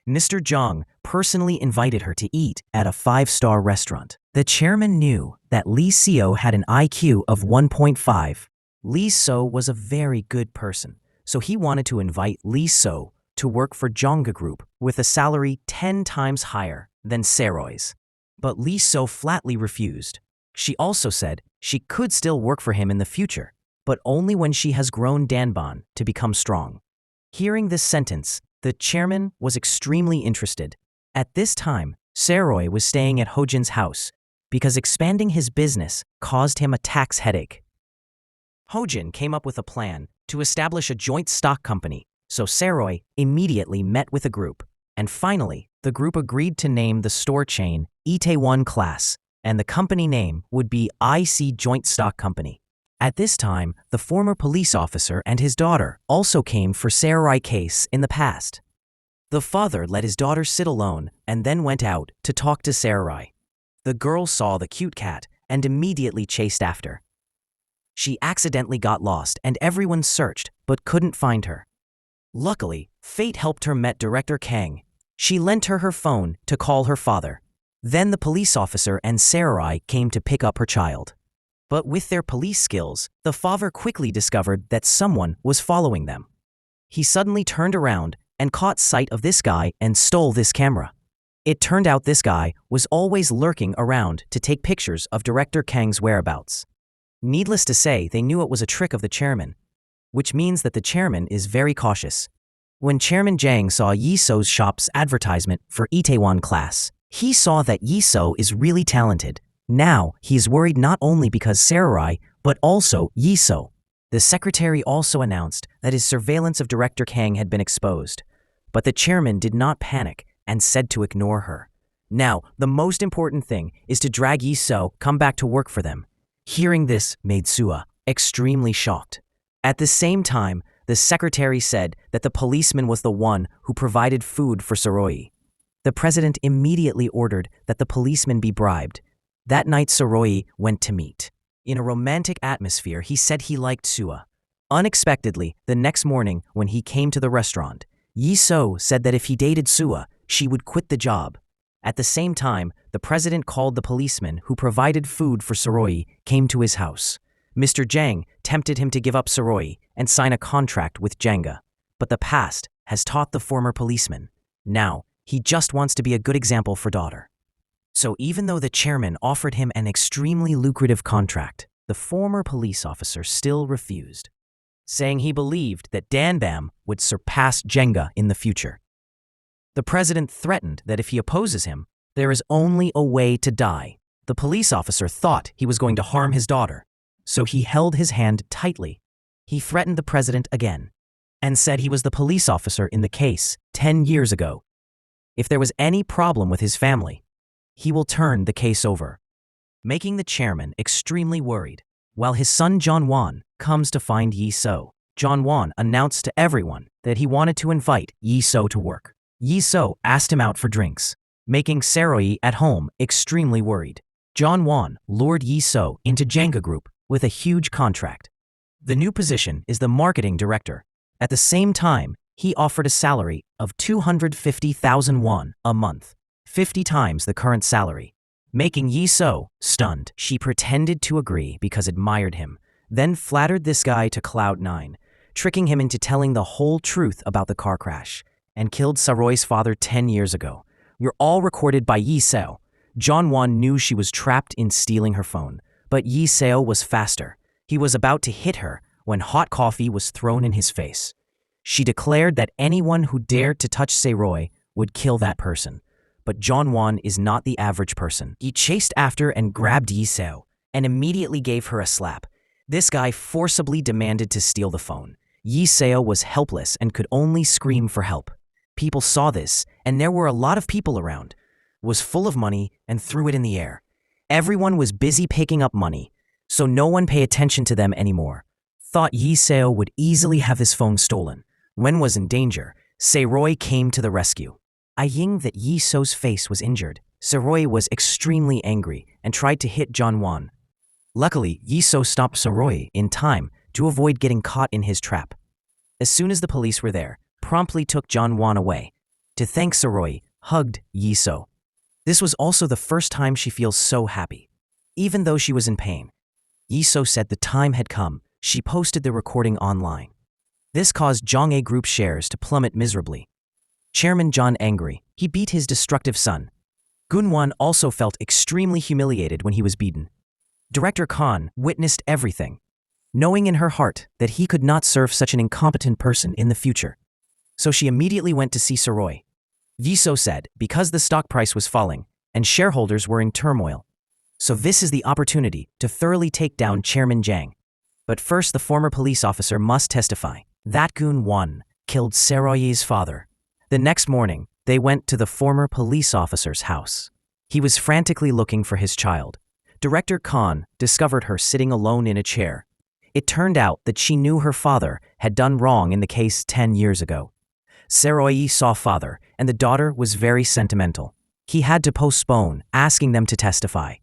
Mr. Zhang personally invited her to eat at a 5-star restaurant. The chairman knew that Lee Seo had an IQ of 1.5. Lee Seo was a very good person, so he wanted to invite Lee Seo to work for Jonga Group with a salary 10 times higher than Seroy's. But Lee Seo flatly refused. She also said she could still work for him in the future, but only when she has grown Danban to become strong. Hearing this sentence, the chairman was extremely interested. At this time, Seroy was staying at Hojin's house because expanding his business caused him a tax headache. Hojin came up with a plan to establish a joint stock company, so Seroy immediately met with a group. And finally, the group agreed to name the store chain Itaewon Class, and the company name would be IC Joint Stock Company. At this time, the former police officer and his daughter also came for Seroy case in the past. The father let his daughter sit alone and then went out to talk to Seroy. The girl saw the cute cat and immediately chased after. She accidentally got lost and everyone searched but couldn't find her. Luckily, fate helped her met Director Kang. She lent her phone to call her father. Then the police officer and Seroy came to pick up her child. But with their police skills, the father quickly discovered that someone was following them. He suddenly turned around and caught sight of this guy and stole this camera. It turned out this guy was always lurking around to take pictures of Director Kang's whereabouts. Needless to say, they knew it was a trick of the chairman, which means that the chairman is very cautious. When Chairman Zhang saw Yi Seo's shop's advertisement for Itaewon Class, he saw that Yi Seo is really talented. Now, he is worried not only because Seroy, but also Yi Seo. The secretary also announced that his surveillance of Director Kang had been exposed. But the chairman did not panic and said to ignore her. Now, the most important thing is to drag Yi Seo come back to work for them. Hearing this made Sua extremely shocked. At the same time, the secretary said that the policeman was the one who provided food for Seroy. The president immediately ordered that the policeman be bribed. That night, Seroy went to meet. In a romantic atmosphere, he said he liked Sua. Unexpectedly, the next morning when he came to the restaurant, Yi Seo said that if he dated Sua, she would quit the job. At the same time, the president called the policeman who provided food for Seroy came to his house. Mr. Zhang tempted him to give up Seroy and sign a contract with Jenga. But the past has taught the former policeman. Now, he just wants to be a good example for daughter. So even though the chairman offered him an extremely lucrative contract, the former police officer still refused, saying he believed that Danbam would surpass Jenga in the future. The president threatened that if he opposes him, there is only a way to die. The police officer thought he was going to harm his daughter, so he held his hand tightly. He threatened the president again and said he was the police officer in the case 10 years ago. If there was any problem with his family, he will turn the case over, making the chairman extremely worried. While his son John Wan comes to find Yi Seo, John Wan announced to everyone that he wanted to invite Yi Seo to work. Yi Seo asked him out for drinks, making Seroy at home extremely worried. John Wan lured Yi Seo into Jenga Group with a huge contract. The new position is the marketing director. At the same time, he offered a salary of 250,000 won a month, 50 times the current salary, making Yi Seo stunned. She pretended to agree because admired him, then flattered this guy to cloud 9, tricking him into telling the whole truth about the car crash and killed Seroy's father 10 years ago. You're all recorded by Yi Seo. John Wan knew she was trapped in stealing her phone, but Yi Seo was faster. He was about to hit her when hot coffee was thrown in his face. She declared that anyone who dared to touch Seroy would kill that person. But John Wan is not the average person. He chased after and grabbed Yi Seo and immediately gave her a slap, This guy forcibly demanded to steal the phone. Yi Seo was helpless and could only scream for help. People saw this, and there were a lot of people around. Was full of money and threw it in the air. Everyone was busy picking up money, so no one paid attention to them anymore. Thought Yi Seo would easily have his phone stolen. When was in danger, Seroy came to the rescue. Eyeing that Yi Seo's face was injured, Seroy was extremely angry and tried to hit John Wan. Luckily, Yi Seo stopped Seroy in time to avoid getting caught in his trap. As soon as the police were there, promptly took John Wan away. To thank Seroy, hugged Yi Seo. This was also the first time she feels so happy. Even though she was in pain, Yi Seo said the time had come. She posted the recording online. This caused Jong-A Group shares to plummet miserably. Chairman John angry, he beat his destructive son. Gun-won also felt extremely humiliated when he was beaten. Director Khan witnessed everything, knowing in her heart that he could not serve such an incompetent person in the future. So she immediately went to see Seroy. Yi Seo said because the stock price was falling and shareholders were in turmoil. So this is the opportunity to thoroughly take down Chairman Jang. But first the former police officer must testify that Gun-won killed Seroy's father. The next morning, they went to the former police officer's house. He was frantically looking for his child. Director Khan discovered her sitting alone in a chair. It turned out that she knew her father had done wrong in the case 10 years ago. Seroy saw father, and the daughter was very sentimental. He had to postpone, asking them to testify.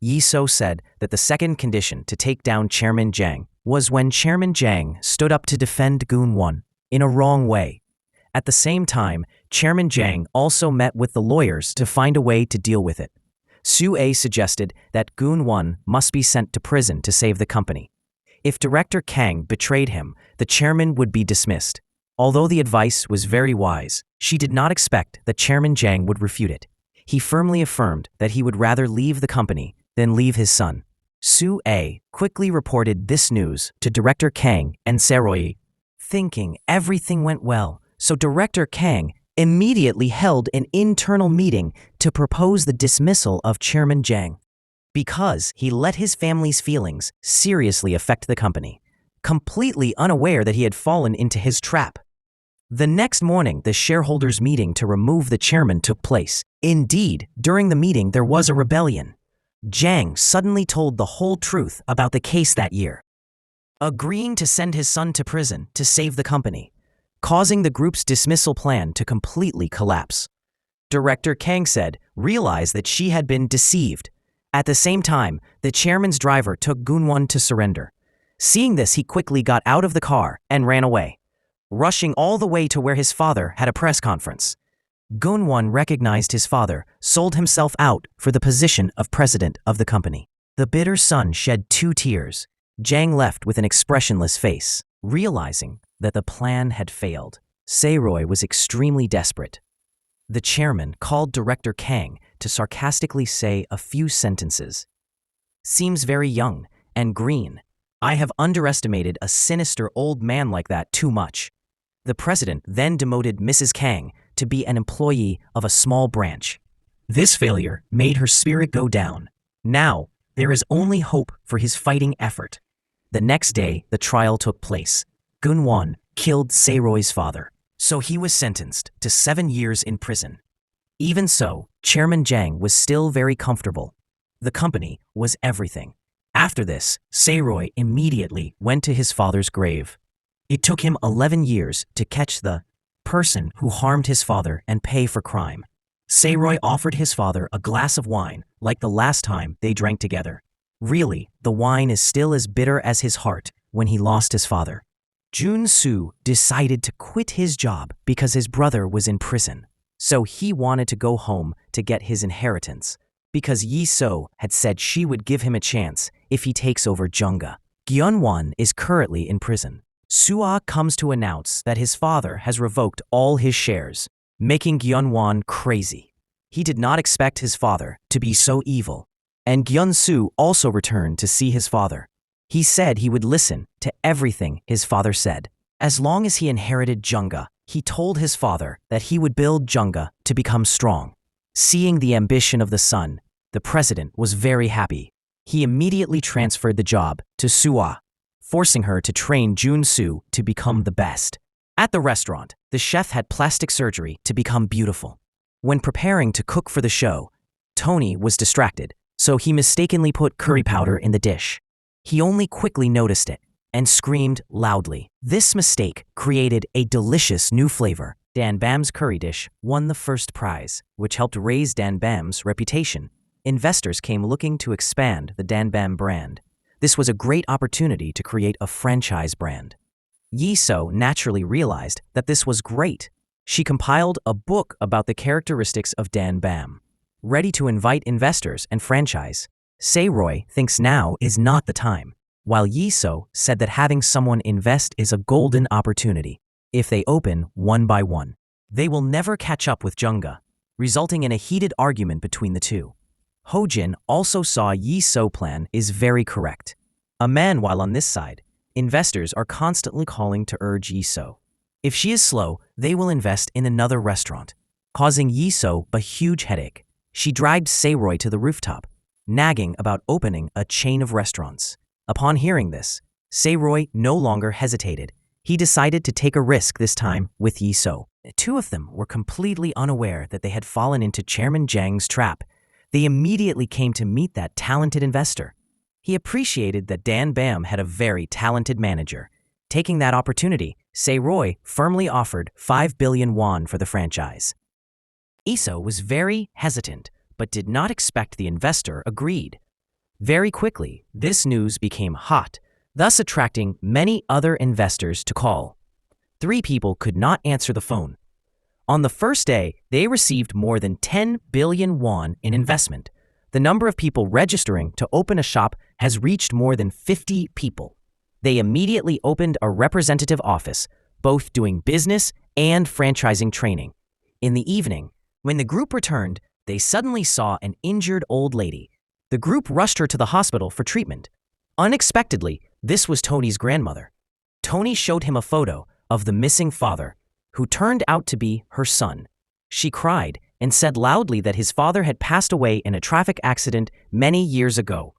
Yi Seo said that the second condition to take down Chairman Jang was when Chairman Jang stood up to defend Gun-won in a wrong way. At the same time, Chairman Jang also met with the lawyers to find a way to deal with it. Su-A suggested that Gun-won must be sent to prison to save the company. If Director Kang betrayed him, the chairman would be dismissed. Although the advice was very wise, she did not expect that Chairman Jang would refute it. He firmly affirmed that he would rather leave the company than leave his son. Su-A quickly reported this news to Director Kang and Seroy. Thinking everything went well, so Director Kang immediately held an internal meeting to propose the dismissal of Chairman Jang. Because he let his family's feelings seriously affect the company, completely unaware that he had fallen into his trap. The next morning, the shareholders' meeting to remove the chairman took place. Indeed, during the meeting there was a rebellion. Jang suddenly told the whole truth about the case that year, agreeing to send his son to prison to save the company, causing the group's dismissal plan to completely collapse. Director Kang said, realized that she had been deceived. At the same time, the chairman's driver took Gun-won to surrender. Seeing this, he quickly got out of the car and ran away, rushing all the way to where his father had a press conference. Gun-won recognized his father, sold himself out for the position of president of the company. The bitter son shed 2 tears. Jang left with an expressionless face, realizing that the plan had failed. Seroy was extremely desperate. The chairman called Director Kang to sarcastically say a few sentences. Seems very young and green. I have underestimated a sinister old man like that too much. The president then demoted Mrs. Kang to be an employee of a small branch. This failure made her spirit go down. Now, there is only hope for his fighting effort. The next day, the trial took place. Gun-won killed Seroy's father, so he was sentenced to 7 years in prison. Even so, Chairman Jang was still very comfortable. The company was everything. After this, Seroy immediately went to his father's grave. It took him 11 years to catch the person who harmed his father and pay for crime. Seroy offered his father a glass of wine, like the last time they drank together. Really, the wine is still as bitter as his heart when he lost his father. Jun-soo decided to quit his job because his brother was in prison. So he wanted to go home to get his inheritance, because Yi Seo had said she would give him a chance if he takes over Jungga. Gun-won is currently in prison. Soo-ah comes to announce that his father has revoked all his shares, making Gun-won crazy. He did not expect his father to be so evil. And Gyun-soo also returned to see his father. He said he would listen to everything his father said. As long as he inherited Jungga, he told his father that he would build Jungga to become strong. Seeing the ambition of the son, the president was very happy. He immediately transferred the job to Soo-ah. forcing her to train Jun-soo to become the best. At the restaurant, the chef had plastic surgery to become beautiful. When preparing to cook for the show, Tony was distracted, so he mistakenly put curry powder in the dish. He only quickly noticed it and screamed loudly. This mistake created a delicious new flavor. Dan Bam's curry dish won the first prize, which helped raise Dan Bam's reputation. Investors came looking to expand the Dan Bam brand. This was a great opportunity to create a franchise brand. Yi-so naturally realized that this was great. She compiled a book about the characteristics of Dan Bam. Ready to invite investors and franchise, Se-roy thinks now is not the time, while Yi-so said that having someone invest is a golden opportunity. If they open one by one, they will never catch up with Jung-ga, resulting in a heated argument between the two. Ho-jin also saw Yi-so plan is very correct. A man while on this side, investors are constantly calling to urge Yi-so. If she is slow, they will invest in another restaurant, causing Yi-so a huge headache. She dragged Se-roy to the rooftop, nagging about opening a chain of restaurants. Upon hearing this, Se-roy no longer hesitated. He decided to take a risk this time with Yi-so. The two of them were completely unaware that they had fallen into Chairman Jang's trap. They immediately came to meet that talented investor. He appreciated that Dan Bam had a very talented manager. Taking that opportunity, Se-roy firmly offered 5 billion won for the franchise. Yi-so was very hesitant, but did not expect the investor agreed. Very quickly, this news became hot, thus attracting many other investors to call. 3 people could not answer the phone. On the first day, they received more than 10 billion won in investment. The number of people registering to open a shop has reached more than 50 people. They immediately opened a representative office, both doing business and franchising training. In the evening, when the group returned, they suddenly saw an injured old lady. The group rushed her to the hospital for treatment. Unexpectedly, this was Tony's grandmother. Tony showed him a photo of the missing father, who turned out to be her son. She cried and said loudly that his father had passed away in a traffic accident many years ago.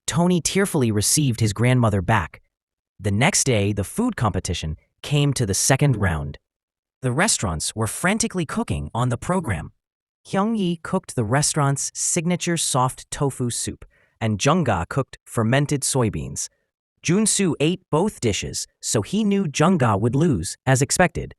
Tony tearfully received his grandmother back. The next day, the food competition came to the second round. The restaurants were frantically cooking on the program. Hyung-yi cooked the restaurant's signature soft tofu soup, and Jung-ga cooked fermented soybeans. Jun-soo ate both dishes, so he knew Jung-ga would lose, as expected.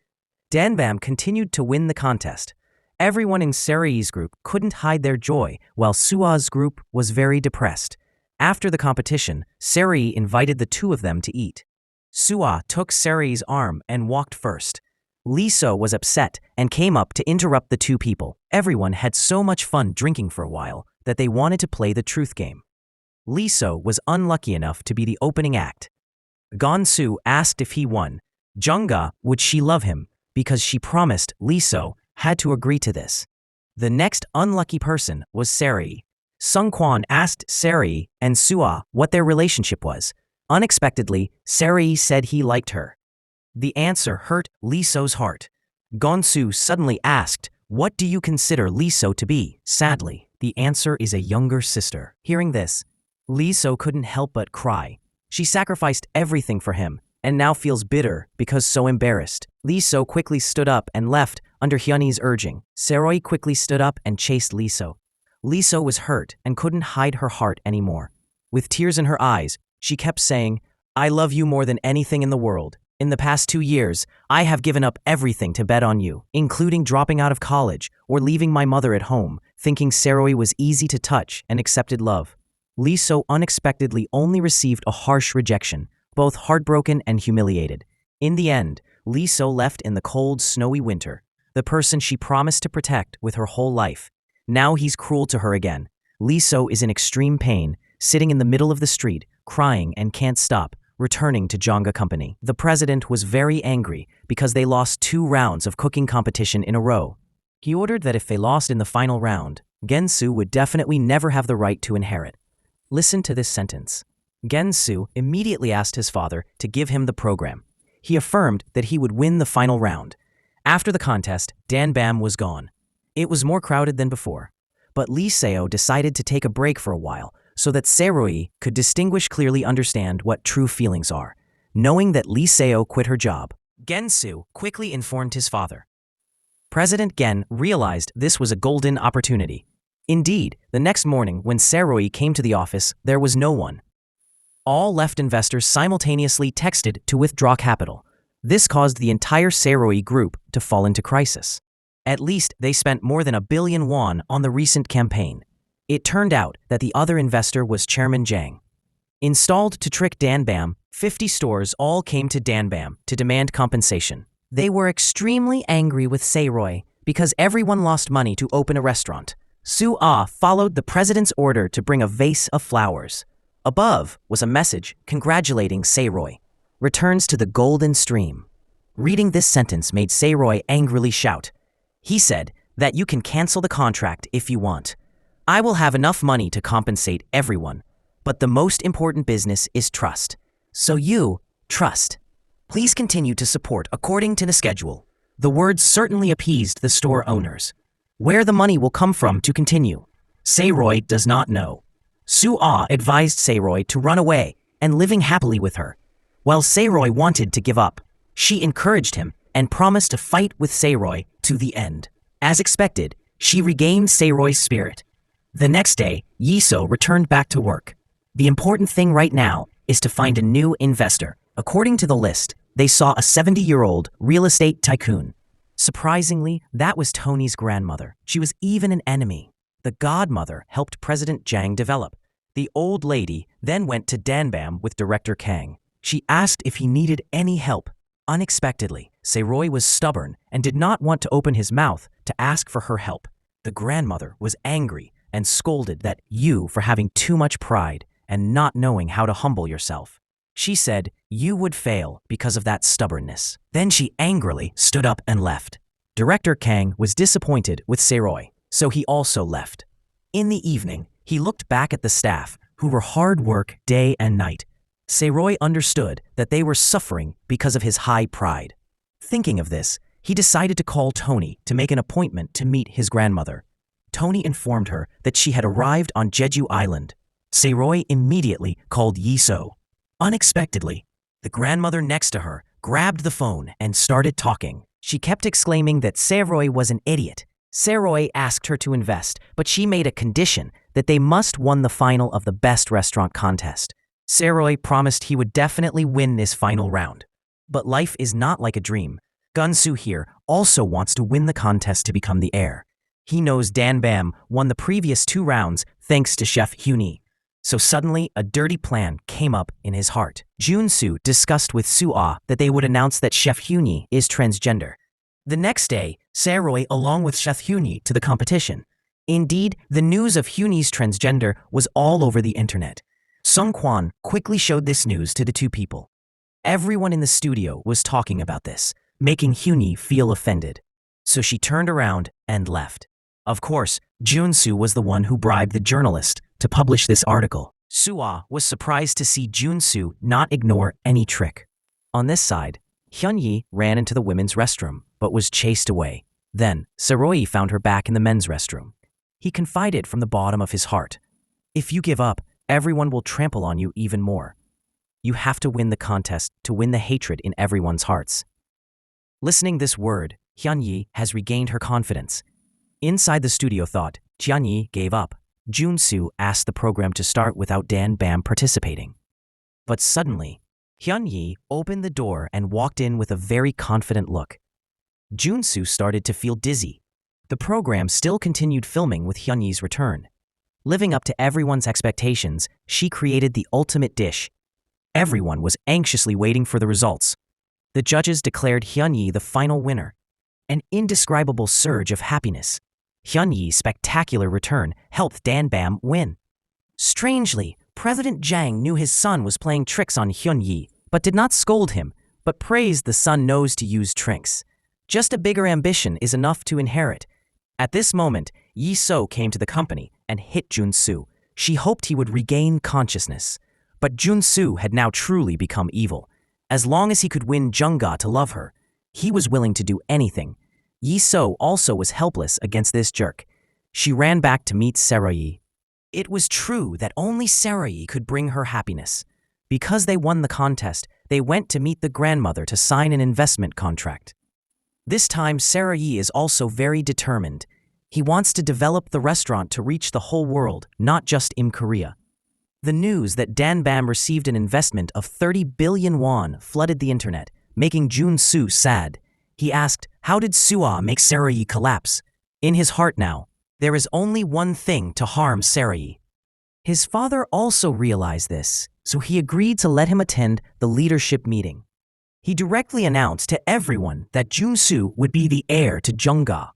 Dan Bam continued to win the contest. Everyone in Sari's group couldn't hide their joy, while Sua's group was very depressed. After the competition, Sari invited the two of them to eat. Sua took Sari's arm and walked first. Lee-so was upset and came up to interrupt the two people. Everyone had so much fun drinking for a while that they wanted to play the truth game. Lee-so was unlucky enough to be the opening act. Gon-soo asked if he won, Jung-ga would she love him, because she promised Lee-so had to agree to this. The next unlucky person was Sari. Sung-kwan asked Sari and Sua what their relationship was. Unexpectedly, Sari said he liked her. The answer hurt Lee-so's heart. Gon-soo suddenly asked, "What do you consider Lee-so to be?" Sadly, the answer is a younger sister. Hearing this, Lee-so couldn't help but cry. She sacrificed everything for him, and now feels bitter because so embarrassed. Lee-so quickly stood up and left under Hyunhee's urging. Se-roy quickly stood up and chased Lee-so. Lee-so was hurt and couldn't hide her heart anymore. With tears in her eyes, she kept saying, "I love you more than anything in the world. In the past 2 years, I have given up everything to bet on you, including dropping out of college or leaving my mother at home, thinking Se-roy was easy to touch and accepted love." Lee-so unexpectedly only received a harsh rejection, both heartbroken and humiliated. In the end, Lee-so left in the cold, snowy winter, the person she promised to protect with her whole life. Now he's cruel to her again. Lee-so is in extreme pain, sitting in the middle of the street, crying and can't stop, returning to Jung-ga Company. The president was very angry because they lost 2 rounds of cooking competition in a row. He ordered that if they lost in the final round, Gen-soo would definitely never have the right to inherit. Listen to this sentence. Gen-soo immediately asked his father to give him the program. He affirmed that he would win the final round. After the contest, Dan Bam was gone. It was more crowded than before, but Lee Seo decided to take a break for a while, so that Sae-roi could distinguish clearly understand what true feelings are. Knowing that Lee Seo quit her job, Gen-soo quickly informed his father. President Gen realized this was a golden opportunity. Indeed, the next morning when Sae-roi came to the office, there was no one. All left investors simultaneously texted to withdraw capital. This caused the entire Sae-roi group to fall into crisis. At least they spent more than 1 billion won on the recent campaign. It turned out that the other investor was Chairman Jang. Installed to trick Danbam, 50 stores all came to Danbam to demand compensation. They were extremely angry with Sae-roi because everyone lost money to open a restaurant. Soo-ah followed the president's order to bring a vase of flowers. Above was a message congratulating Sae-roi. Returns to the golden stream. Reading this sentence made Sae-roi angrily shout. He said that you can cancel the contract if you want. I will have enough money to compensate everyone. But the most important business is trust. So you, trust. Please continue to support according to the schedule. The words certainly appeased the store owners. Where the money will come from to continue, Sae-roi does not know. Soo-ah advised Sae-roi to run away and living happily with her. While Sae-roi wanted to give up, she encouraged him and promised to fight with Sae-roi to the end. As expected, she regained Sae-roi's spirit. The next day, Yi-so returned back to work. The important thing right now is to find a new investor. According to the list, they saw a 70-year-old real estate tycoon. Surprisingly, that was Tony's grandmother. She was even an enemy. The godmother helped President Jang develop. The old lady then went to Danbam with Director Kang. She asked if he needed any help. Unexpectedly, Sae-roi was stubborn and did not want to open his mouth to ask for her help. The grandmother was angry and scolded that you for having too much pride and not knowing how to humble yourself. She said you would fail because of that stubbornness. Then she angrily stood up and left. Director Kang was disappointed with Sae-roi, so he also left. In the evening, he looked back at the staff, who were hard work day and night. Sae-roi understood that they were suffering because of his high pride. Thinking of this, he decided to call Tony to make an appointment to meet his grandmother. Tony informed her that she had arrived on Jeju Island. Sae-roi immediately called Yi-so. Unexpectedly, the grandmother next to her grabbed the phone and started talking. She kept exclaiming that Sae-roi was an idiot. Sae-roi asked her to invest, but she made a condition that they must win the final of the best restaurant contest. Sae-roi promised he would definitely win this final round. But life is not like a dream. Gun-soo here also wants to win the contest to become the heir. He knows Danbam won the previous 2 rounds thanks to Chef Hyuni. So suddenly, a dirty plan came up in his heart. Jun-soo discussed with Soo-ah that they would announce that Chef Hyuni is transgender. The next day, Sae-roi along with Chef Hyuni to the competition. Indeed, the news of Hyuni's transgender was all over the internet. Sung-kwan quickly showed this news to the 2 people. Everyone in the studio was talking about this, making Hyuni feel offended. So she turned around and left. Of course, Jun-soo was the one who bribed the journalist to publish this article. Soo-ah was surprised to see Jun-soo not ignore any trick. On this side, Hyun-yi ran into the women's restroom, but was chased away. Then, Sae-roi found her back in the men's restroom. He confided from the bottom of his heart, "If you give up, everyone will trample on you even more. You have to win the contest to win the hatred in everyone's hearts." Listening this word, Hyun-yi has regained her confidence. Inside the studio thought, Hyun-yi gave up. Jun-soo asked the program to start without Danbam participating. But suddenly, Hyun-yi opened the door and walked in with a very confident look. Jun-soo started to feel dizzy. The program still continued filming with Hyun-yi's return. Living up to everyone's expectations, she created the ultimate dish. Everyone was anxiously waiting for the results. The judges declared Hyun-yi the final winner. An indescribable surge of happiness. Hyun-yi's spectacular return helped Danbam win. Strangely, President Jang knew his son was playing tricks on Hyun-yi, but did not scold him, but praised the son knows to use tricks. Just a bigger ambition is enough to inherit. At this moment, Yi-so came to the company and hit Jun-soo. She hoped he would regain consciousness. But Jun-soo had now truly become evil. As long as he could win Jung-ga to love her, he was willing to do anything. Yi-so also was helpless against this jerk. She ran back to meet Sae-roi. It was true that only Sarai could bring her happiness. Because they won the contest, they went to meet the grandmother to sign an investment contract. This time, Sarai is also very determined. He wants to develop the restaurant to reach the whole world, not just in Korea. The news that Dan Bam received an investment of 30 billion won flooded the internet, making Jun-soo sad. He asked, how did Soo-ah make Sarai collapse? In his heart now, there is only one thing to harm Sarai. His father also realized this, so he agreed to let him attend the leadership meeting. He directly announced to everyone that Jun-soo would be the heir to Jung-ga.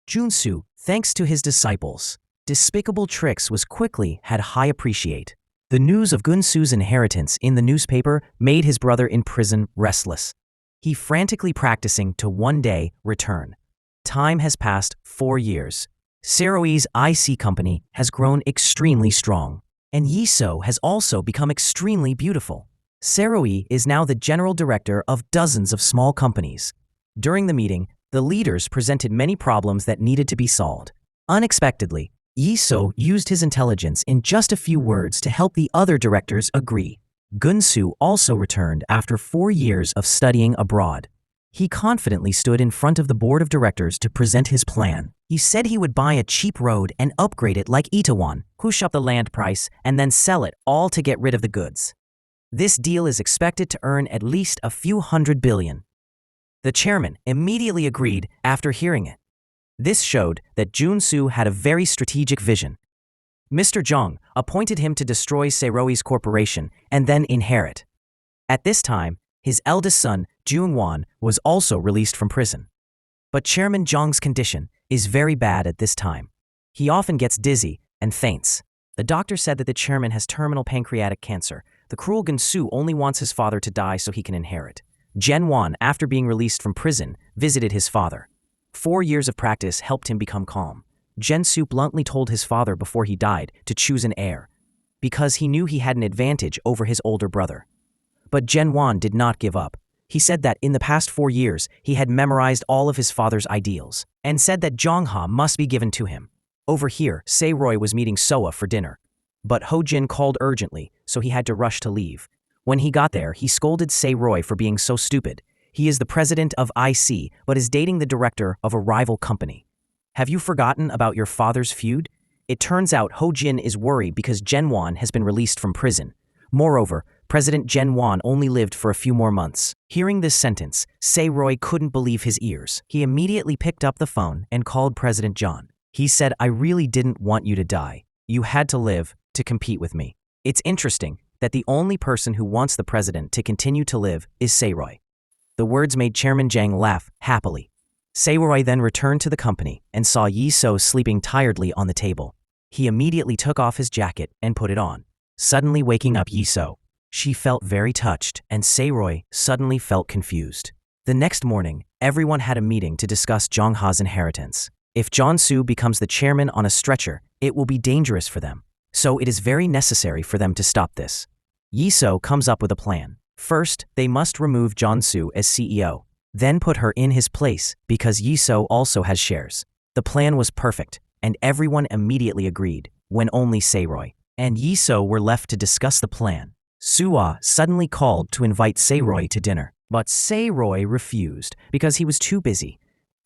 Jun-soo, thanks to his disciples' despicable tricks, was quickly had high appreciate. The news of Gun-soo's inheritance in the newspaper made his brother in prison restless. He frantically practicing to one day return. Time has passed 4 years. Sarai's IC company has grown extremely strong, and Yiso has also become extremely beautiful. Sarai is now the general director of dozens of small companies. During the meeting, the leaders presented many problems that needed to be solved. Unexpectedly, Yiso used his intelligence in just a few words to help the other directors agree. Gun-soo also returned after 4 years of studying abroad. He confidently stood in front of the board of directors to present his plan. He said he would buy a cheap road and upgrade it like Itaewon, push up the land price, and then sell it all to get rid of the goods. This deal is expected to earn at least a few hundred billion. The chairman immediately agreed after hearing it. This showed that Jun-soo had a very strategic vision. Mr. Jung appointed him to destroy Sarai's corporation and then inherit. At this time, his eldest son, Jung-won, was also released from prison. But Chairman Jung's condition is very bad at this time. He often gets dizzy and faints. The doctor said that the chairman has terminal pancreatic cancer. The cruel Gun-soo only wants his father to die so he can inherit. Jen-won, after being released from prison, visited his father. 4 years of practice helped him become calm. Jen-soo bluntly told his father before he died to choose an heir, because he knew he had an advantage over his older brother. But Jen-won did not give up. He said that in the past 4 years, he had memorized all of his father's ideals, and said that Jong-ha must be given to him. Over here, Se-roy was meeting Soa for dinner. But Ho-jin called urgently, so he had to rush to leave. When he got there, he scolded Se-roy for being so stupid. He is the president of IC, but is dating the director of a rival company. Have you forgotten about your father's feud? It turns out Ho-jin is worried because Jen-won has been released from prison. Moreover, President Jen-won only lived for a few more months. Hearing this sentence, Se-roy couldn't believe his ears. He immediately picked up the phone and called President John. He said, I really didn't want you to die. You had to live to compete with me. It's interesting that the only person who wants the president to continue to live is Se-roy. The words made Chairman Jang laugh happily. Se-roy then returned to the company and saw Yiso sleeping tiredly on the table. He immediately took off his jacket and put it on, suddenly waking up Yiso. She felt very touched, and Se-roy suddenly felt confused. The next morning, everyone had a meeting to discuss Jong-ha's inheritance. If Jun-soo becomes the chairman on a stretcher, it will be dangerous for them. So it is very necessary for them to stop this. Yiso comes up with a plan. First, they must remove Jun-soo as CEO, then put her in his place because Yiso also has shares. The plan was perfect, and everyone immediately agreed, when only Se-roy and Yiso were left to discuss the plan. Soo-ah suddenly called to invite Se-roy to dinner, but Se-roy refused because he was too busy.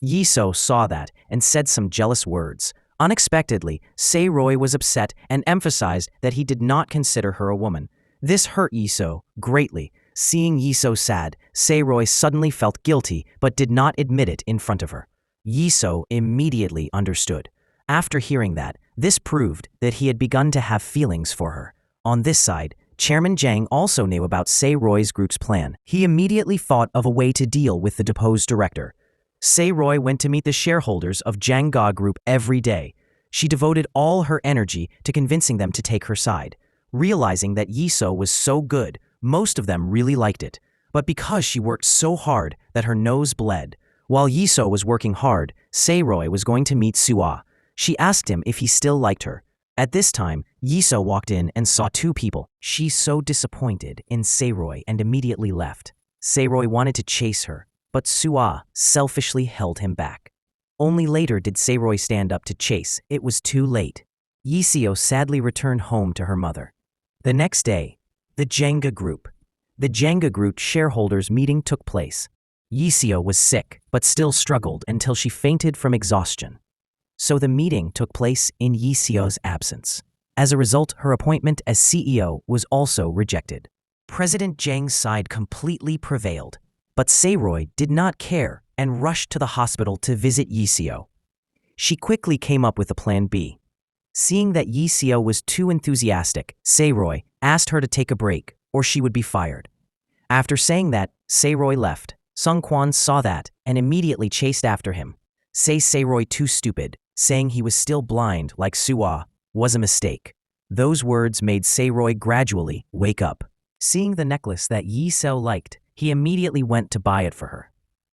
Yiso saw that and said some jealous words. Unexpectedly, Se-roy was upset and emphasized that he did not consider her a woman. This hurt Yiso greatly. Seeing Yiso sad, Se-roy suddenly felt guilty but did not admit it in front of her. Yiso immediately understood. After hearing that, this proved that he had begun to have feelings for her. On this side, Chairman Jang also knew about Se-roy's group's plan. He immediately thought of a way to deal with the deposed director. Se-roy went to meet the shareholders of Jang-ga Group every day. She devoted all her energy to convincing them to take her side. Realizing that Yiso was so good, most of them really liked it. But because she worked so hard that her nose bled, while Yiso was working hard, Se-roy was going to meet Soo-ah. She asked him if he still liked her. At this time, Yiso walked in and saw 2 people. She's so disappointed in Se-roy and immediately left. Se-roy wanted to chase her, but Soo-ah selfishly held him back. Only later did Se-roy stand up to chase. It was too late. Yiseo sadly returned home to her mother. The next day, the Jenga Group. The Jenga Group shareholders meeting took place. Yiseo was sick, but still struggled until she fainted from exhaustion. So the meeting took place in Yiseo's absence. As a result, her appointment as CEO was also rejected. President Zhang's side completely prevailed, but Saeroy did not care and rushed to the hospital to visit Yiseo. She quickly came up with a plan B. Seeing that Yiseo was too enthusiastic, Saeroy asked her to take a break or she would be fired. After saying that, Saeroy left. Sungkwan saw that and immediately chased after him. Saeroy too stupid, saying he was still blind like Suwa, was a mistake. Those words made Saeroy gradually wake up. Seeing the necklace that Yiseo liked, he immediately went to buy it for her.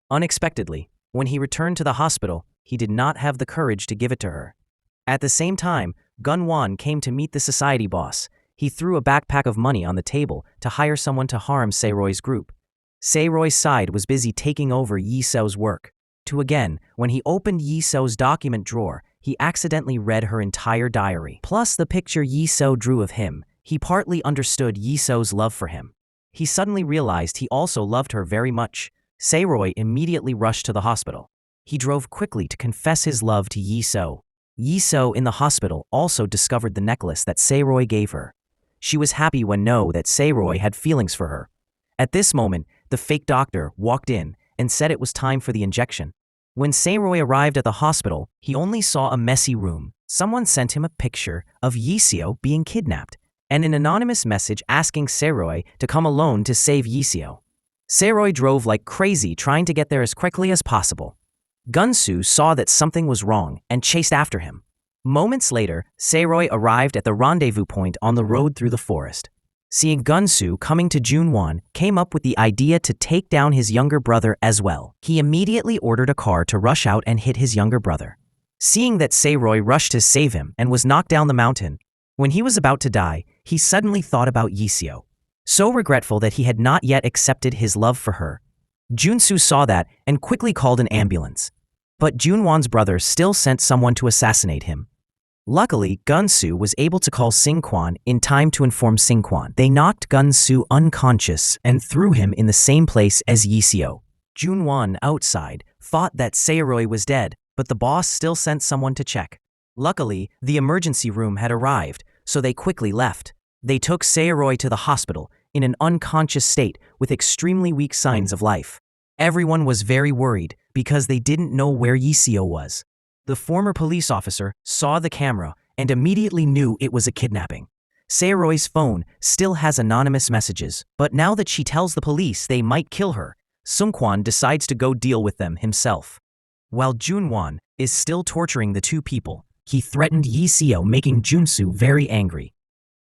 Unexpectedly, when he returned to the hospital, he did not have the courage to give it to her. At the same time, Gunwan came to meet the society boss. He threw a backpack of money on the table to hire someone to harm Saeroy's group. Saeroy's side was busy taking over Yiseo's work. When he opened Yiseo's document drawer, he accidentally read her entire diary. Plus the picture Yiseo drew of him, he partly understood Yiseo's love for him. He suddenly realized he also loved her very much. Saeroy immediately rushed to the hospital. He drove quickly to confess his love to Yiseo. Yiseo in the hospital also discovered the necklace that Saeroy gave her. She was happy when know that Saeroy had feelings for her. At this moment, the fake doctor walked in and said it was time for the injection. When Saeroy arrived at the hospital, he only saw a messy room. Someone sent him a picture of Yiseo being kidnapped and an anonymous message asking Saeroy to come alone to save Yiseo. Saeroy drove like crazy trying to get there as quickly as possible. Gunsu saw that something was wrong and chased after him. Moments later, Saeroy arrived at the rendezvous point on the road through the forest. Seeing Gunsu coming to Junwon, came up with the idea to take down his younger brother as well. He immediately ordered a car to rush out and hit his younger brother. Seeing that Saeroy rushed to save him and was knocked down the mountain, when he was about to die, he suddenly thought about Yiseo. So regretful that he had not yet accepted his love for her. Junsu saw that and quickly called an ambulance. But Junwon's brother still sent someone to assassinate him. Luckily, Gunsu was able to call Singkwan in time to inform Singkwan. They knocked Gunsu unconscious and threw him in the same place as Yiseo. Junwon, outside, thought that Saeroy was dead, but the boss still sent someone to check. Luckily, the emergency room had arrived, so they quickly left. They took Saeroy to the hospital in an unconscious state with extremely weak signs of life. Everyone was very worried because they didn't know where Yiseo was. The former police officer saw the camera and immediately knew it was a kidnapping. Saeroy's phone still has anonymous messages, but now that she tells the police they might kill her, Sungkwan decides to go deal with them himself. While Junwon is still torturing the two people, he threatened Yiseo, making Junsu very angry.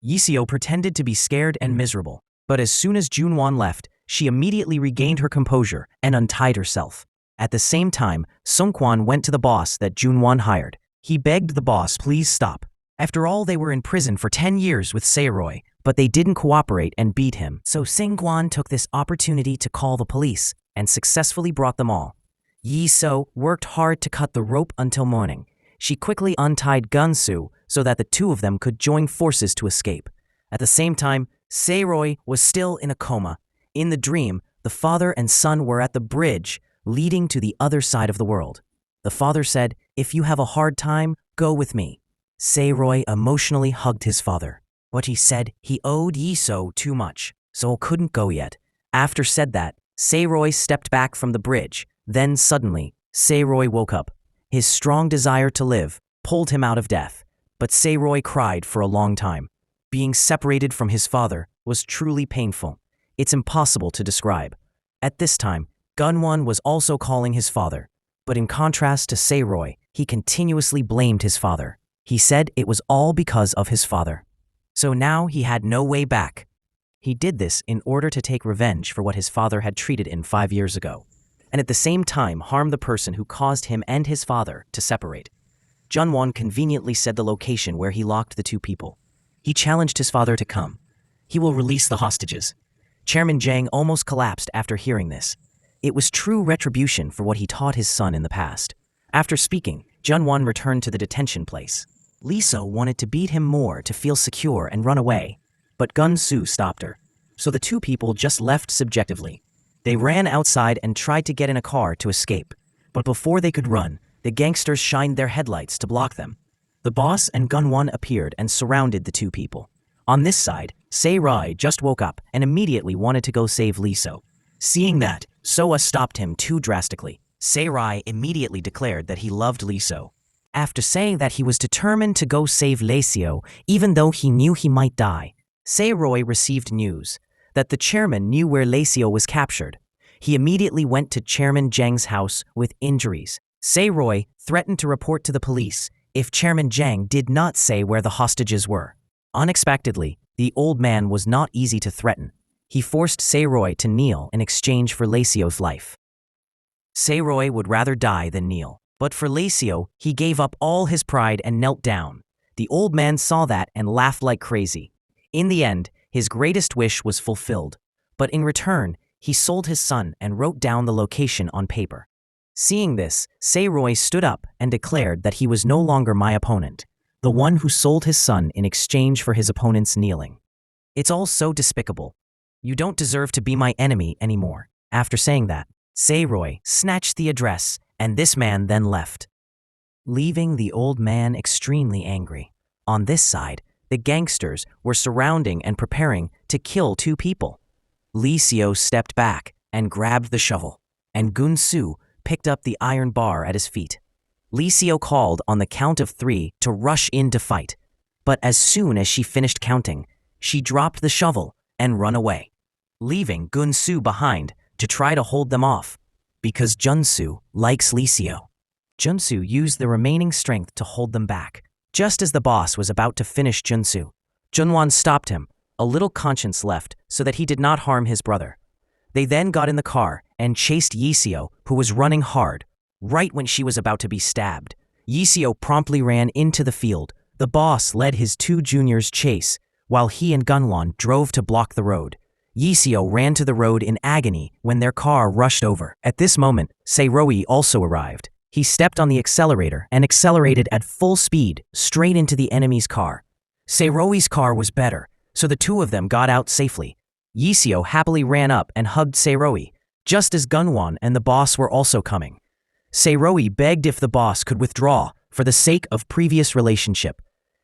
Yiseo pretended to be scared and miserable, but as soon as Junwon left, she immediately regained her composure and untied herself. At the same time, Sungkwan went to the boss that Junwon hired. He begged the boss please stop. After all, they were in prison for 10 years with Saeroy, but they didn't cooperate and beat him. So Sungkwan took this opportunity to call the police and successfully brought them all. Yiseo worked hard to cut the rope until morning. She quickly untied Gunsu so that the two of them could join forces to escape. At the same time, Saeroy was still in a coma. In the dream, the father and son were at the bridge leading to the other side of the world. The father said, "If you have a hard time, go with me." Saeroy emotionally hugged his father, but he said he owed Yiseo too much, so couldn't go yet. After said that, Saeroy stepped back from the bridge. Then suddenly, Saeroy woke up. His strong desire to live pulled him out of death, but Saeroy cried for a long time. Being separated from his father was truly painful. It's impossible to describe. At this time, Gunwon was also calling his father, but in contrast to Saeroy, he continuously blamed his father. He said it was all because of his father. So now he had no way back. He did this in order to take revenge for what his father had treated him 5 years ago, and at the same time harm the person who caused him and his father to separate. Junwon conveniently said the location where he locked the two people. He challenged his father to come. He will release the hostages. Chairman Zhang almost collapsed after hearing this. It was true retribution for what he taught his son in the past. After speaking, Junwon returned to the detention place. Liso wanted to beat him more to feel secure and run away, but Gun-Su stopped her. So the two people just left subjectively. They ran outside and tried to get in a car to escape, but before they could run, the gangsters shined their headlights to block them. The boss and Gunwon appeared and surrounded the two people. On this side, Sae-Rai just woke up and immediately wanted to go save Liso. Seeing that, Soa stopped him too drastically. Sae-Rai immediately declared that he loved Liso. After saying that he was determined to go save Liso, even though he knew he might die, Sae-Rai received news that the chairman knew where Liso was captured. He immediately went to Chairman Zhang's house with injuries. Sae-Rai threatened to report to the police if Chairman Zhang did not say where the hostages were. Unexpectedly, the old man was not easy to threaten. He forced Sae-Rai to kneel in exchange for Liso's life. Sae-Rai would rather die than kneel, but for Liso, he gave up all his pride and knelt down. The old man saw that and laughed like crazy. In the end, his greatest wish was fulfilled, but in return, he sold his son and wrote down the location on paper. Seeing this, Sae-Rai stood up and declared that he was no longer my opponent, the one who sold his son in exchange for his opponent's kneeling. It's all so despicable. You don't deserve to be my enemy anymore. After saying that, Sae-Rai snatched the address, and this man then left, leaving the old man extremely angry. On this side, the gangsters were surrounding and preparing to kill two people. Liso stepped back and grabbed the shovel, and Gun-Su picked up the iron bar at his feet. Liso called on the count of 3 to rush in to fight, but as soon as she finished counting, she dropped the shovel and run away, leaving Gun-Su behind to try to hold them off, because Jun-Su likes Liso. Jun-Su used the remaining strength to hold them back. Just as the boss was about to finish Jun-Su, Junwon stopped him, a little conscience left so that he did not harm his brother. They then got in the car and chased Yiseo, who was running hard. Right when she was about to be stabbed, Yiseo promptly ran into the field. The boss led his two juniors chase, while he and Gunwon drove to block the road. Yiseo ran to the road in agony when their car rushed over. At this moment, Sae-Rai also arrived. He stepped on the accelerator and accelerated at full speed straight into the enemy's car. Sae-Rai's car was better, so the two of them got out safely. Yiseo happily ran up and hugged Sae-Rai, just as Gunwon and the boss were also coming. Sae-Rai begged if the boss could withdraw for the sake of previous relationship.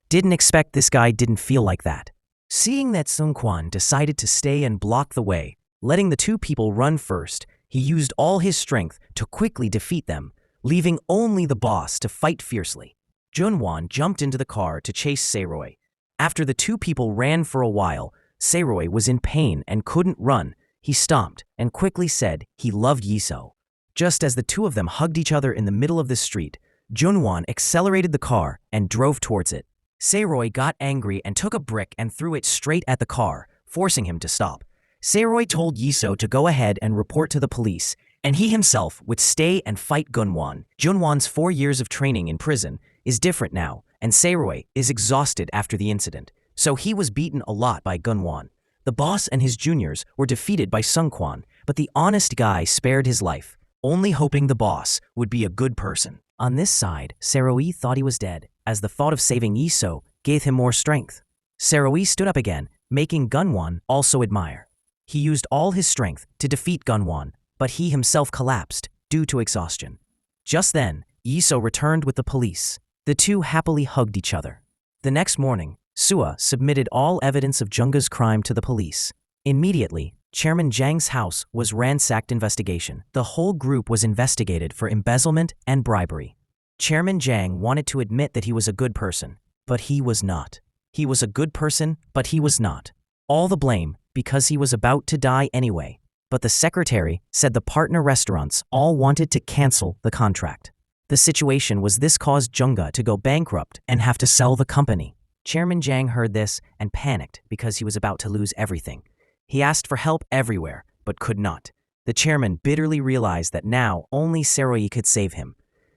Didn't expect this guy didn't feel like that. Seeing that Sung-Kwan decided to stay and block the way, letting the two people run first, he used all his strength to quickly defeat them, leaving only the boss to fight fiercely. Junwon jumped into the car to chase Sae-Rai. After the two people ran for a while, Sae-Rai was in pain and couldn't run. He stomped and quickly said he loved Yiseo. Just as the two of them hugged each other in the middle of the street, Junwon accelerated the car and drove towards it. Sae-Rai got angry and took a brick and threw it straight at the car, forcing him to stop. Sae-Rai told Yiseo to go ahead and report to the police, and he himself would stay and fight Gunwon. Junwon's 4 years of training in prison is different now, and Sae-Rai is exhausted after the incident, so he was beaten a lot by Gunwon. The boss and his juniors were defeated by Sung-Kwan, but the honest guy spared his life, only hoping the boss would be a good person. On this side, Sae-Rai thought he was dead, as the thought of saving Yiseo gave him more strength. Sae-Rai stood up again, making Gunwon also admire. He used all his strength to defeat Gunwon, but he himself collapsed due to exhaustion. Just then, Yiseo returned with the police. The two happily hugged each other. The next morning, Sua submitted all evidence of Junga's crime to the police. Immediately, Chairman Zhang's house was ransacked. Investigation. The whole group was investigated for embezzlement and bribery. Chairman Zhang wanted to admit that he was a good person, but he was not. He was a good person, but he was not. All the blame because he was about to die anyway. But the secretary said the partner restaurants all wanted to cancel the contract. The situation was this caused Junga to go bankrupt and have to sell the company. Chairman Zhang heard this and panicked because he was about to lose everything. He asked for help everywhere, but could not. The chairman bitterly realized that now only Sae-Rai could save him.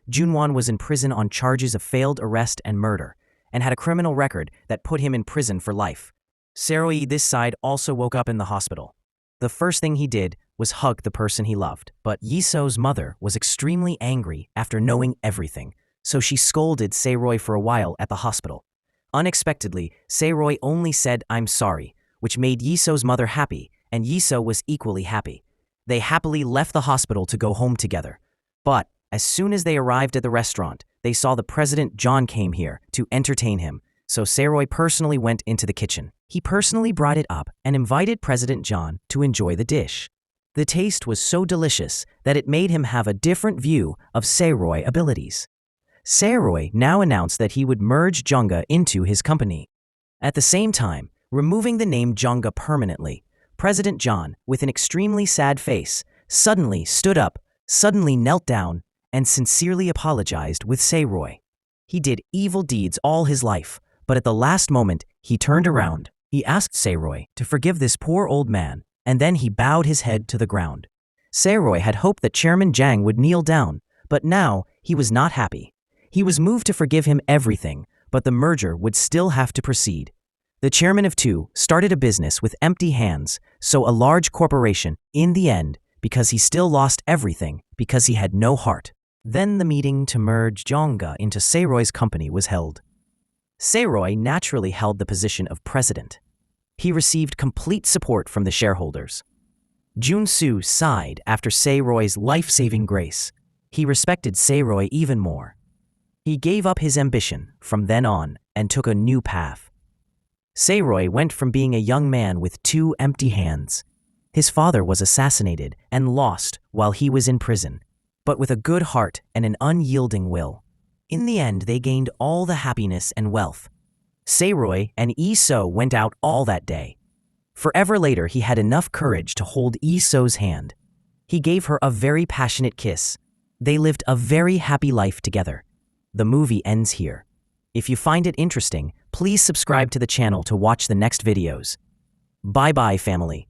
Junwon was in prison on charges of failed arrest and murder, and had a criminal record that put him in prison for life. Sae-Rai this side also woke up in the hospital. The first thing he did was hug the person he loved, but Yiseo's mother was extremely angry after knowing everything, so she scolded Saeroy for a while at the hospital. Unexpectedly, Saeroy only said, "I'm sorry," which made Yiso's mother happy, and Yiso was equally happy. They happily left the hospital to go home together. But as soon as they arrived at the restaurant, they saw the President John came here to entertain him, so Saeroy personally went into the kitchen. He personally brought it up and invited President John to enjoy the dish. The taste was so delicious that it made him have a different view of Saeroy abilities. Saeroy now announced that he would merge Jonga into his company. At the same time, removing the name Jonga permanently, President John, with an extremely sad face, suddenly stood up, suddenly knelt down, and sincerely apologized with Saeroy. He did evil deeds all his life, but at the last moment, he turned around. He asked Saeroy to forgive this poor old man, and then he bowed his head to the ground. Saeroy had hoped that Chairman Jang would kneel down, but now he was not happy. He was moved to forgive him everything, but the merger would still have to proceed. The chairman of two started a business with empty hands, so a large corporation, in the end, because he still lost everything because he had no heart. Then the meeting to merge Jonga into Saeroy's company was held. Saeroy naturally held the position of president. He received complete support from the shareholders. Junsu sighed after Saeroy's life-saving grace. He respected Saeroy even more. He gave up his ambition from then on and took a new path. Saeroy went from being a young man with two empty hands. His father was assassinated and lost while he was in prison, but with a good heart and an unyielding will. In the end, they gained all the happiness and wealth. Saeroy and Yiso went out all that day. Forever later, he had enough courage to hold Yiso's hand. He gave her a very passionate kiss. They lived a very happy life together. The movie ends here. If you find it interesting, please subscribe to the channel to watch the next videos. Bye-bye, family.